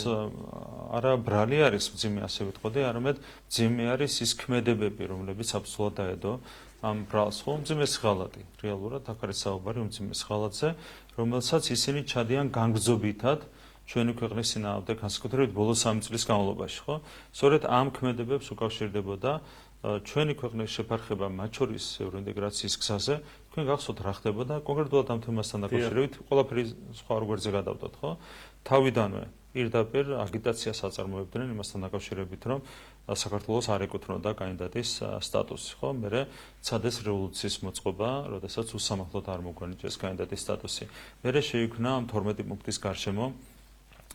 არა ბრალი არის მძიმე, ასე ვიტყოდი, არამედ მძიმე არის ის ქმედებები, რომლებიც აბსოლუტურად დაედო ამ ბრალს, ხო, მძიმეს ღალატი. რეალურად აქ არის საუბარი მძიმეს ღალატზე, რომელსაც ისინი ჩადიან განგრძობითად ჩვენი ქვეყნის წინააღმდეგ, განსაკუთრებით ბოლო 3 წლის განმავლობაში, ხო? სწორედ ამ ქმედებებს უკავშირდებოდა ჩვენი ქვეყნის შეფარხება მათ შორის ევროინტეგრაციის გზაზე. თქვენ გახსოვთ რა ხდებოდა კონკრეტულად ამ თემასთან დაკავშირებით, ყველაფერი სხვა რგვერდზე გადავდოთ, ხო? თავიდანვე პირდაპირ აგიტაციას აწარმოებდნენ იმასთან დაკავშირებით, რომ საქართველოს არ ეკუთვნოდა კანდიდატის სტატუსი, ხო? მერე ცადეს რევოლუციის მოწყობა, როდესაც უსამართლოდ არ მოგვანიჭეს კანდიდატის სტატუსი. მერე შეიქმნა ამ 12 პუნქტის გარშემო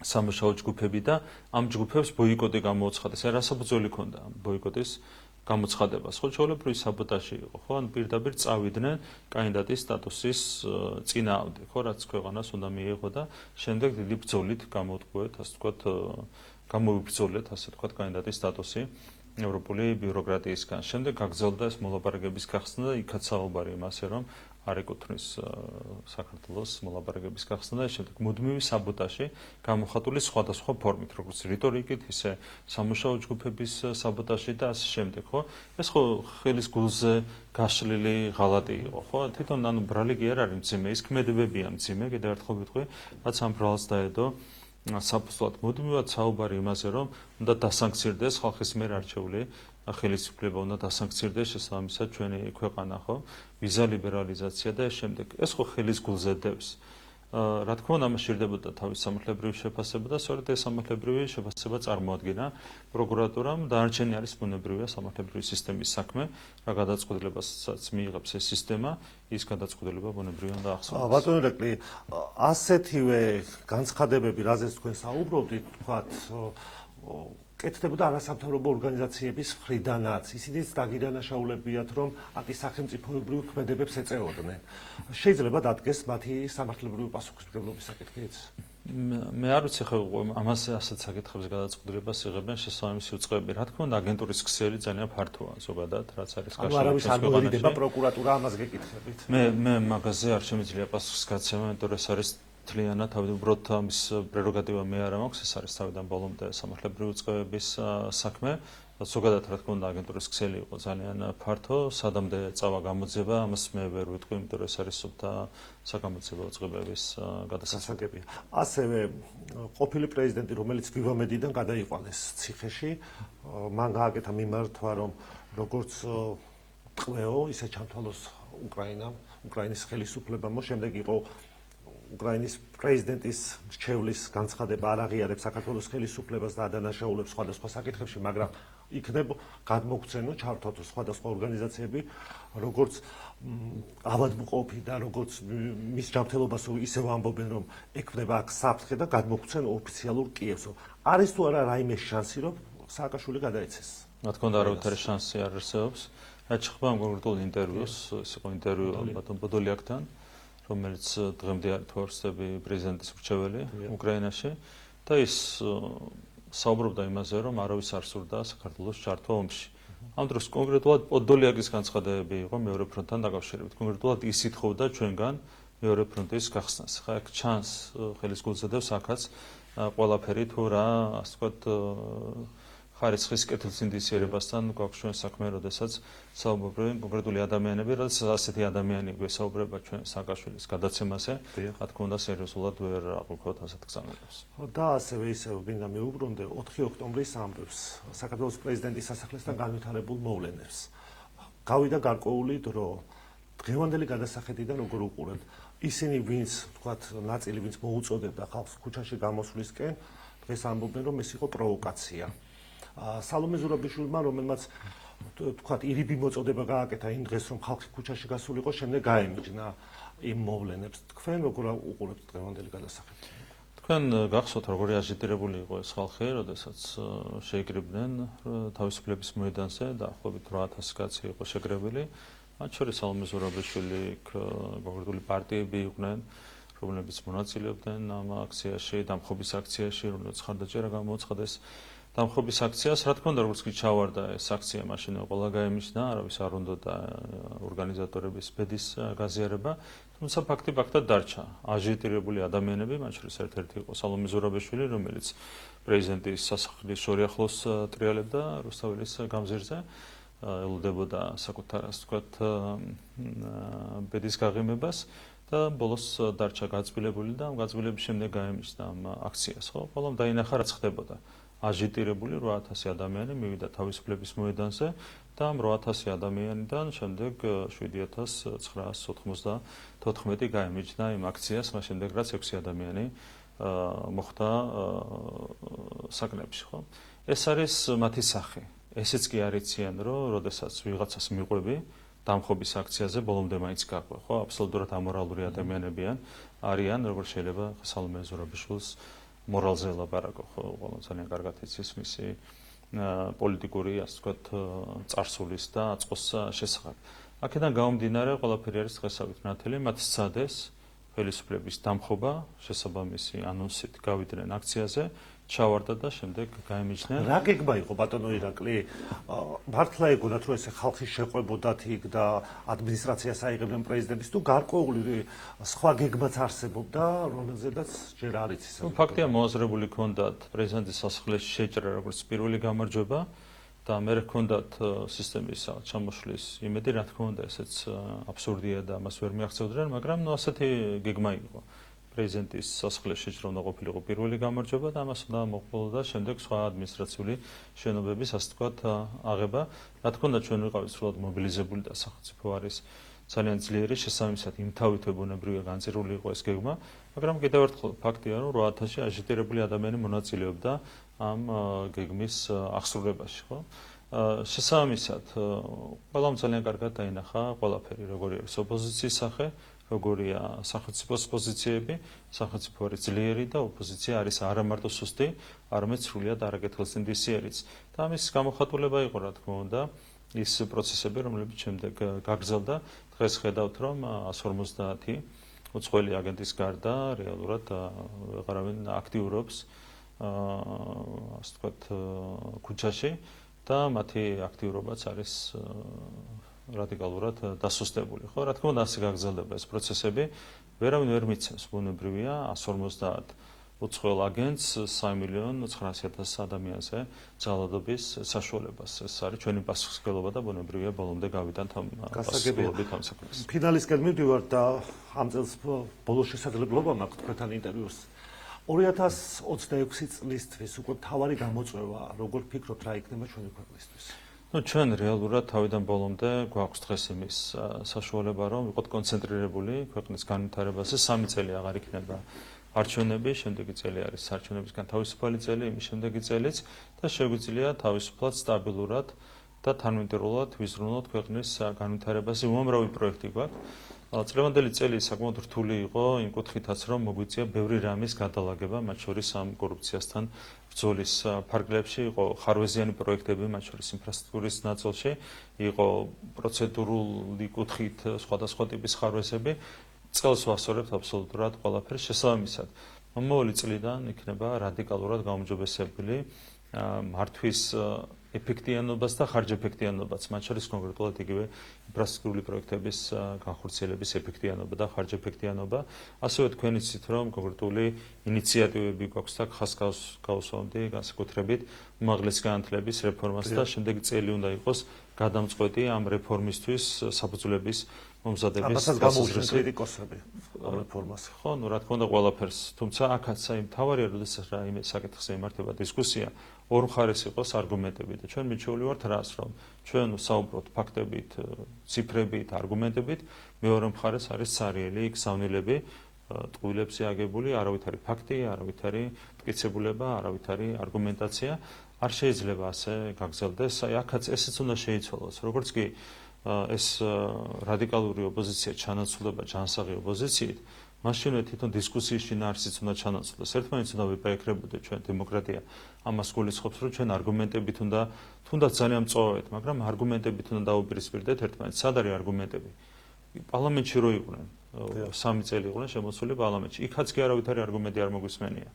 სამუშაო ჯგუფები და ამ ჯგუფებს ბოიკოტი გამოუცხადეს. რა საფუძველი ჰქონდა ამ ბოიკოტის გამოცხადებას, ხო, ჩვეულებრივი საბოტაჟი იყო, ხო, ან პირდაპირ წავიდნენ კანდიდატის სტატუსის წინააღმდეგ, ხო, რაც ქვეყანას უნდა მიიღო და შემდეგ დიდი ბრძოლით გამოუტყუეთ, ასე ვთქვათ, გამოვიბრძოლეთ, ასე ვთქვათ, კანდიდატის სტატუსი ევროპული ბიუროკრატიისგან. შემდეგ გაგრძელდა ეს მოლაპარაკების გახსნა და იქაც საუბარი იმაზე, რომ არ ეკუთვნის საქართველოს მოლაპარაკების გახსნა და შემდეგ მუდმივი საბოტაჟი გამოხატული სხვადასხვა ფორმით, როგორც რიტორიკით, ისე სამუშაო ჯგუფების საბოტაჟი და ასე შემდეგ, ხო? ეს ხო ხელის გულზე გაშლილი ღალატი იყო, ხო? თვითონ ანუ ბრალი კი არ არის მძიმე, ის ქმედებებია მძიმე, კიდევ ერთხელ ვიტყვი, რაც ამ ბრალს დაედო საფუძვლად მუდმივად საუბარი იმაზე, რომ უნდა დასანქცირდეს ხალხის მიერ არჩეული ხელისუფლება, უნდა დასანქცირდეს შესაბამისად ჩვენი ქვეყანა, ხო? ვიზა ლიბერალიზაცია და ეს შემდეგ. ეს ხო ხელის გულზე დევს. რა თქმა უნდა, ამას სჭირდებოდა თავის სამართლებრივი შეფასება და სწორედ ეს სამართლებრივი შეფასება წარმოადგინა პროკურატურამ. დანარჩენი არის ბუნებრივია სამართლებრივი სისტემის საქმე, რა გადაწყვეტილებასაც მიიღებს ეს სისტემა, ის გადაწყვეტილება ბუნებრივია და ახსოვდეს. ბატონო რეკლი, ასეთივე განცხადებები, რაზეც თქვენ საუბრობდით, თქვათ, კეთდებოდა არასამთავრობო ორგანიზაციების მხრიდანაც. ისინიც დაგიდანაშაულებიათ, რომ ანტისახელმწიფოებრივ ქმედებებს ეწეოდნენ. შეიძლება დადგეს მათი სამართლებრივი პასუხისმგებლობის საკითხიც? მე არ ვიცი ხო ამას ასეთ საკითხებზე გადაწყვეტილებას იღებენ შესაბამისი უწყებები. რა თქმა უნდა, აგენტურის ქსელი ძალიან ფართოა ზოგადად, რაც არის ანუ არავის არ მოერიდება პროკურატურა ამას გეკითხებით. მე მაგაზე არ შემიძლია პასუხს გაცემა, იმიტომ რომ ეს არის თლიანად თავდაპირველად ამის პრეროგატივა მე არ მაქვს, ეს არის თავიდან ბოლომდე სამართლებრივი უწყებების საქმე. ზოგადად რა თქმა უნდა აგენტურის ქსელი იყო ძალიან ფართო, სადამდე წავა გამოძიება, ამას მე ვერ ვიტყვი, იმიტომ რომ ეს არის სუფთა საგამოძიებო უწყებების გადასასაგებია. ასევე ყოფილი პრეზიდენტი, რომელიც ვივამედიდან გადაიყვანეს ციხეში, მან გააკეთა მიმართვა, რომ როგორც ტყვეო, ისე ჩამთვალოს უკრაინის ხელისუფლებამ, შემდეგ იყო უკრაინის პრეზიდენტის მრჩევლის განცხადება არ აღიარებს საქართველოს ხელისუფლებას და ადანაშაულებს სხვადასხვა საკითხებში, მაგრამ იქნებ გადმოგცემო ჩართოთ სხვადასხვა ორგანიზაციები, როგორც ავადმყოფი და როგორც მის ჯანმრთელობას ისევ ამბობენ, რომ ექმნება აქ საფრთხე და გადმოგცემ ოფიციალურ კიევს. არის თუ არა რაიმე შანსი, რომ სააკაშვილი გადაეცეს? რა თქმა უნდა, არავითარი შანსი არ არსებობს. რაც შეეხება ამ კონკრეტულ ინტერვიუს, ეს იყო ინტერვიუ ბატონ ბოდოლიაკთან, რომელიც დღემდე არის თორსები პრეზიდენტის მრჩეველი უკრაინაში და ის საუბრობდა იმაზე, რომ არავის არ სურდა საქართველოს ჩართვა ომში. ამ დროს კონკრეტულად პოდოლიაკის განცხადებები იყო მეორე ფრონტთან დაკავშირებით. კონკრეტულად ის ითხოვდა ჩვენგან მეორე ფრონტის გახსნას. ხა აქ ჩანს ხელის გულზე დევს აქაც ყველაფერი თუ რა, ასე ვთქვათ, ხარისხის კეთილსინდისიერებასთან გვაქვს ჩვენ საქმე, როდესაც საუბრობენ კონკრეტული ადამიანები, როდესაც ასეთი ადამიანი გვესაუბრება ჩვენ სააკაშვილის გადაცემაზე, რა თქმა უნდა სერიოზულად ვერ აღვიქვათ ასეთ გზავნილებს. და ასევე ისევ გინდა მეუბრუნდე 4 ოქტომბრის ამბებს, საქართველოს პრეზიდენტის სასახლესთან განვითარებულ მოვლენებს. გავიდა გარკვეული დრო, დღევანდელი გადასახედიდან როგორ უყურებთ? ისინი, ვინც ვთქვათ, ნაწილი ვინც მოუწოდებდა ხალხს ქუჩაში გამოსვლისკენ, დღეს ამბობენ, რომ ეს იყო პროვოკაცია. სალომე ზურაბიშვილმა, რომელმაც თქვათ, ირიბი მოწოდება გააკეთა იმ დღეს, რომ ხალხი ქუჩაში გასულიყო, შემდეგ გაემიჯნა იმ მოვლენებს. თქვენ როგორ უყურებთ დღევანდელი გადასახედი? თქვენ გახსოვთ, როგორი აჟიტირებული იყო ეს ხალხი, როდესაც შეიკრიბნენ თავისუფლების მოედანზე, დაახლოებით 8000 კაცი იყო შეკრებილი. მათ შორის სალომე ზურაბიშვილი, კონკრეტული პარტიები იყვნენ, რომლებიც მონაწილეობდნენ ამ აქციაში, დამხობის აქციაში, რომელიც ხარდაჭერა გამოუცხადეს. დამხობის აქციას, რა თქმა უნდა, როგორც კი ჩავარდა ეს აქცია, მაშინ ყველა გაემიჯნა, არავის არ უნდოდა ორგანიზატორების ბედის გაზიარება, თუმცა ფაქტი ფაქტად დარჩა. აჟიტირებული ადამიანები, მათ შორის ერთ-ერთი იყო სალომე ზურაბიშვილი, რომელიც პრეზიდენტის სასახლის შორიახლოს ტრიალებდა რუსთაველის გამზირზე, ელოდებოდა საკუთარ, ასე ვთქვათ, ბედის გაღიმებას და ბოლოს დარჩა გაწბილებული და ამ გაწბილების შემდეგ გაემიჯნა ამ აქციას, ხო? ყველამ დაინახა რაც ხდებოდა. აჟიტირებული 8000 ადამიანი მივიდა თავისუფლების მოედანზე და ამ 8000 ადამიანიდან შემდეგ 7994 გაემიჯნა იმ აქციას, მას შემდეგ რაც 6 ადამიანი მოხვდა საკნებში, ხო? ეს არის მათი სახე. ესეც კი არ იციან, რომ როდესაც ვიღაცას მიყვები დამხობის აქციაზე ბოლომდე მაინც გაყვე, ხო? აბსოლუტურად ამორალური ადამიანები არიან, როგორც შეიძლება სალომე ზურაბიშვილს მორალზე ელაპარაკო, ხო, ყველა ძალიან კარგად იცის მისი პოლიტიკური, ასე ვთქვათ, წარსულის და აწყოს შესახებ. აქედან გამომდინარე, ყველაფერი არის დღესავით ნათელი, მათ სცადეს ხელისუფლების დამხობა, შესაბამისი ანონსით გავიდნენ აქციაზე, ჩავარდა და შემდეგ გაემიჯნა. რა გეგმა იყო ბატონო ირაკლი? მართლა ეგონათ რომ ესე ხალხი შეყვებოდათ იქ და ადმინისტრაციას აიღებდნენ პრეზიდენტის თუ გარკვეული სხვა გეგმაც არსებობდა, რომელზედაც ჯერ არ იცის. ფაქტია მოაზრებული ჰქონდათ პრეზიდენტის სასახლეში შეჭრა როგორც პირველი გამარჯვება და მე ჰქონდათ სისტემის ჩამოშლის იმედი, რა თქმა უნდა, ესეც აბსურდია და მას ვერ მიაღწევდნენ, მაგრამ ასეთი გეგმა იყო. პრეზიდენტის სასახლეში შეჭრა უნდა ყოფილიყო პირველი გამარჯვება და ამას უნდა მოყოლოდა შემდეგ სხვა ადმინისტრაციული შენობების, ასე ვთქვათ, აღება. რა თქმა უნდა, ჩვენ ვიყავით სრულად მობილიზებული და სახელმწიფო არის ძალიან ძლიერი, შესაბამისად იმთავითვე ბუნებრივია განწირული იყო ეს გეგმა, მაგრამ კიდევ ერთხელ ფაქტია, რომ 8000-ში აჟიტირებული ადამიანი მონაწილეობდა ამ გეგმის აღსრულებაში, ხო? შესაბამისად, ყველამ ძალიან კარგად დაინახა ყველაფერი, როგორი არის ოპოზიციის სახე, როგორია სახელმწიფოს პოზიციები, სახელმწიფო არის ძლიერი და ოპოზიცია არის არა მარტო სუსტი, არამედ სრულიად არაკეთილსინდისიერიც. და ამის გამოხატულება იყო, რა თქმა უნდა, ის პროცესები, რომლებიც შემდეგ გაგრძელდა. დღეს ხედავთ, რომ 150 უცხოელი აგენტის გარდა რეალურად ვეღარავინ აქტიურობს ასე ვთქვათ ქუჩაში და მათი აქტიურობაც არის რადიკალურად დასუსტებული, ხო? რა თქმა უნდა, ასე გაგრძელდება ეს პროცესები. ვერავინ ვერ მიცემს ბუნებრივია 150 უცხოელ აგენტს 3.900.000 ადამიანზე ძალადობის საშუალებას. ეს არის ჩვენი პასუხისმგებლობა და ბუნებრივია ბოლომდე გავიტანთ ამ პასუხისმგებლობით ამ საქმეს. ფინალისკენ მივდივართ და ამ წელს ბოლოს შესაძლებლობა მაქვს თქვენთან ინტერვიუს. 2026 წლისთვის უკვე მთავარი გამოწვევა, როგორ ფიქრობთ, რა იქნება ჩვენი ქვეყნისთვის? ჩვენ რეალურად თავიდან ბოლომდე გვაქვს დღეს იმის საშუალება, რომ ვიყოთ კონცენტრირებული ქვეყნის განვითარებაზე. 3 წელი აღარ იქნება არჩევნები, შემდეგი წელი არის არჩევნებისგან თავისუფალი წელი, იმის შემდეგი წელიც და შეგვიძლია თავისუფლად, სტაბილურად და თანმიმდევრულად ვიზრუნოთ ქვეყნის განვითარებაზე. უამრავი პროექტი გვაქვს. წლევანდელი წელი საკმაოდ რთული იყო იმ კუთხითაც, რომ მოგვიწია ბევრი რამის გადალაგება, მათ შორის ამ კორუფციასთან ბრძოლის ფარგლებში, იყო ხარვეზიანი პროექტები, მათ შორის ინფრასტრუქტურის ნაწილში, იყო პროცედურული კუთხით სხვადასხვა ტიპის ხარვეზები. წელს ვასწორებთ აბსოლუტურად ყველაფერს შესაბამისად. მომავალი წლიდან იქნება რადიკალურად გაუმჯობესებული მართვის ეფექტიანობას და ხარჯეფექტიანობაც, მათ შორის კონკრეტულად იგივე ინფრასტრუქტურული პროექტების განხორციელების ეფექტიანობა და ხარჯეფექტიანობა. ასევე თქვენ იცით, რომ კონკრეტული ინიციატივები გვაქვს და ხას გავუსვამდი განსაკუთრებით უმაღლესი განათლების რეფორმას და შემდეგი წელი უნდა იყოს გადამწყვეტი ამ რეფორმისთვის საფუძვლების მომზადების გამოუჩნდა კრიტიკოსები ამ რეფორმას. ხო, ну, რა თქმა უნდა, ყველაფერს, თუმცა აქაც აი მთავარია, როდესაც რა იმ საკითხზე იმართება დისკუსია, ორ მხარეს იყოს არგუმენტები და ჩვენ მიჩვეული ვართ რას, რომ ჩვენ საუბრობთ ფაქტებით, ციფრებით, არგუმენტებით, მეორე მხარეს არის ცარიელი გზავნილები, ტყუილებზე აგებული, არავითარი ფაქტი, არავითარი მტკიცებულება, არავითარი არგუმენტაცია არ შეიძლება ასე გაგრძელდეს. აი აქაც ესეც უნდა შეიცვალოს, როგორც კი ეს რადიკალური ოპოზიცია ჩანაცვლება ჯანსაღი ოპოზიციით, მაშინვე თვითონ დისკუსიის შინაარსიც უნდა ჩანაცვლდეს. ერთმანეთს უნდა ვიპაექრებოდეთ ჩვენ დემოკრატია. ამას გულისხმობს, რომ ჩვენ არგუმენტებით უნდა, თუნდაც ძალიან მწვავედ, მაგრამ არგუმენტებით უნდა დაუპირისპირდეთ ერთმანეთს. სად არის არგუმენტები? პარლამენტში რო იყვნენ, 3 წელი იყვნენ შემოსული პარლამენტში. იქაც კი არავითარი არგუმენტი არ მოგვისმენია.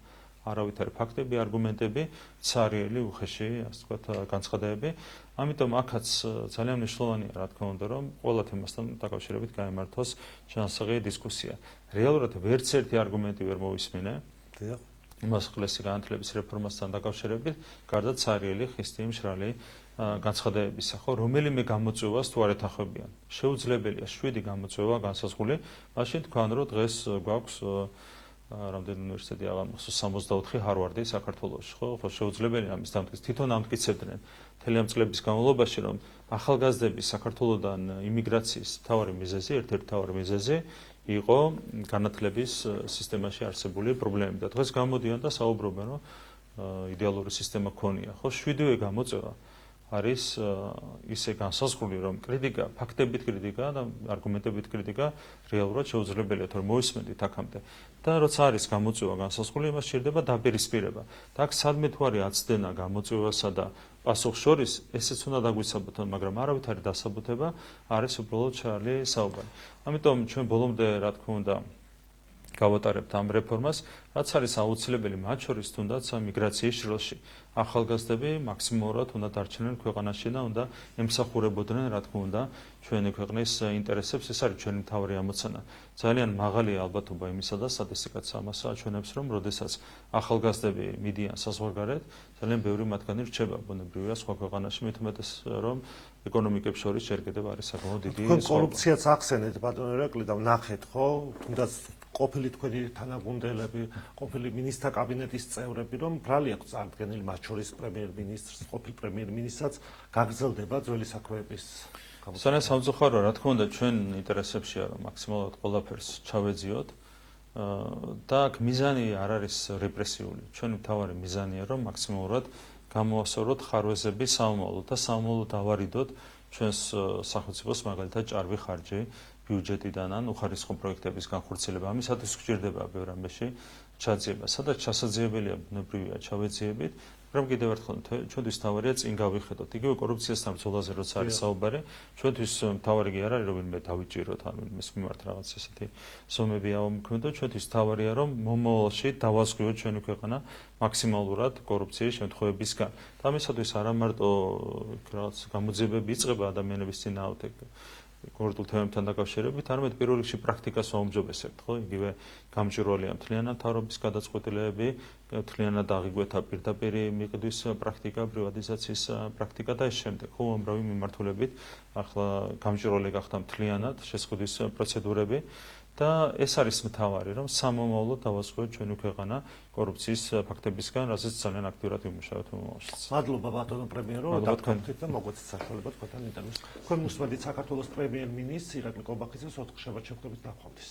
არავითარი ფაქტები, არგუმენტები, ცარიელი, უხეში, ასე ვთქვათ, განცხადებები. ამიტომ აქაც ძალიან მნიშვნელოვანია, რა თქმა უნდა, რომ ყველა თემასთან დაკავშირებით გაემართოს ჯანსაღი დისკუსია. რეალურად ვერც ერთი არგუმენტი ვერ მოვისმინე. დიახ. უმაღლესი განათლების რეფორმასთან დაკავშირებით, გარდა ცარიელი, ხისტი, მშრალი განცხადებებისა, ხო, რომელიმე გამოწვევას თუ არ ეთანხმებიან. შეუძლებელია 7 გამოწვევა განსაზღვრული, მაშინ თქვენ რომ დღეს გვაქვს რამდენი უნივერსიტეტი აღარ მახსოვს 64 ჰარვარდი საქართველოში, ხო? ხო შეუძლებელია ამის დამტკიცება. თვითონ ამტკიცებდნენ მთელი ამ წლების განმავლობაში, რომ ახალგაზრდების საქართველოსდან იმიგრაციის მთავარი მიზეზი, ერთ-ერთი მთავარი მიზეზი იყო განათლების სისტემაში არსებული პრობლემები და დღეს გამოდიან და საუბრობენ, რომ იდეალური სისტემა ქონია, ხო? 7-ვე გამოწვევა არის ისე განსაზღვრული, რომ კრიტიკა, ფაქტებით კრიტიკა და არგუმენტებით კრიტიკა რეალურად შეუძლებელია, თორემ მოისმენთ აქამდე. და როცა არის გამოწვევა განსაზღვრული, იმას სჭირდება დაპირისპირება. და აქ სადმე თუ არის აცდენა გამოწვევასა და პასუხს შორის, ესეც უნდა დაგვისაბუთონ, მაგრამ არავითარი დასაბუთება არის უბრალოდ ჩარლი საუბარი. ამიტომ ჩვენ ბოლომდე, რა თქმა უნდა, გავატარებთ ამ რეფორმას, რაც არის აუცილებელი მათ შორის თუნდაც მიგრაციის შრილში. ახალგაზრდები მაქსიმალურად უნდა დარჩენენ ქვეყანაში და უნდა ემსახურებოდნენ, რა თქმა უნდა, ჩვენი ქვეყნის ინტერესებს. ეს არის ჩვენი მთავარი ამოცანა. ძალიან მაღალია ალბათობა იმისა და სტატისტიკაც ამას აჩვენებს, რომ როდესაც ახალგაზრდები მიდიან საზღვარგარეთ, ძალიან ბევრი მათგანი რჩება ბუნებრივია სხვა ქვეყანაში, მით უმეტეს რომ ეკონომიკებს შორის ჯერ კიდევ არის საკმაოდ დიდი თქვენ კორუფციაც ახსენეთ ბატონო ერაკლი და ვნახეთ ხო თუნდაც ყოფილი თქვენი თანაგუნდელები, ყოფილი მინისტრთა კაბინეტის წევრები, რომ ბრალი აქვს წარდგენილი, მათ შორის პრემიერ-მინისტრს, ყოფილ პრემიერ-მინისტრსაც გაგრძელდება ძველი საქმეების სანამ სამწუხაროა, რა თქმა უნდა, ჩვენ ინტერესებშია, რომ მაქსიმალურად ყველაფერს ჩავეძიოთ და აქ მიზანი არ არის რეპრესიული. ჩვენი მთავარი მიზანია, რომ მაქსიმალურად გამოვასწოროთ ხარვეზები სამომავლოდ და სამომავლოდ ავარიდოთ ჩვენს სახელმწიფოს მაგალითად ჭარბი ხარჯი ბიუჯეტიდან ან უხარისხო პროექტების განხორციელება. ამისათვის გვჭირდება ბევრ ამბეში ჩაძიება. სადაც ჩასაძიებელია ბუნებრივია ჩავეძიებით, რომ კიდევ ერთხელ ჩვენთვის მთავარია წინ გავიხედოთ. იგივე კორუფციასთან ბრძოლაზე როცა არის საუბარი, ჩვენთვის მთავარი კი არ არის რომ ვინმე დავიჭიროთ, ან ვინმეს მიმართ რაღაც ესეთი ზომები ავამოქმედოთ. ჩვენთვის მთავარია რომ მომავალში დავაზღვიოთ ჩვენი ქვეყანა მაქსიმალურად კორუფციის შემთხვევებისგან. და ამისათვის არა მარტო რაღაც გამოძიებები იწყება ადამიანების წინააღმდეგ კონკრეტულ თემებთან დაკავშირებით, არამედ პირველ რიგში პრაქტიკას ვაუმჯობესებთ, ხო? იგივე გამჭვირვალეა მთლიანად მთავრობის გადაწყვეტილებები, მთლიანად აღიგვეთა პირდაპირ მიყიდვის პრაქტიკა, პრივატიზაციის პრაქტიკა და ეს შემდეგ, ხო, უამრავი მიმართულებით ახლა გამჭვირვალე გახდა მთლიანად შესყიდვის პროცედურები და ეს არის მთავარი, რომ სამომავლოდ დავასრულოთ ჩვენი ქვეყანა კორუფციის ფაქტებისგან, რასაც ძალიან აქტიურად ვიმუშავებთ მომავალში. მადლობა ბატონო პრემიერო, დაგხვდით და მოგვეცეთ საშუალება თქვენთან ინტერვიუს. თქვენ უსმენთ საქართველოს პრემიერ-მინისტრს ირაკლი კობახიძეს 4 შაბათ შეხვდებით ნახვამდის.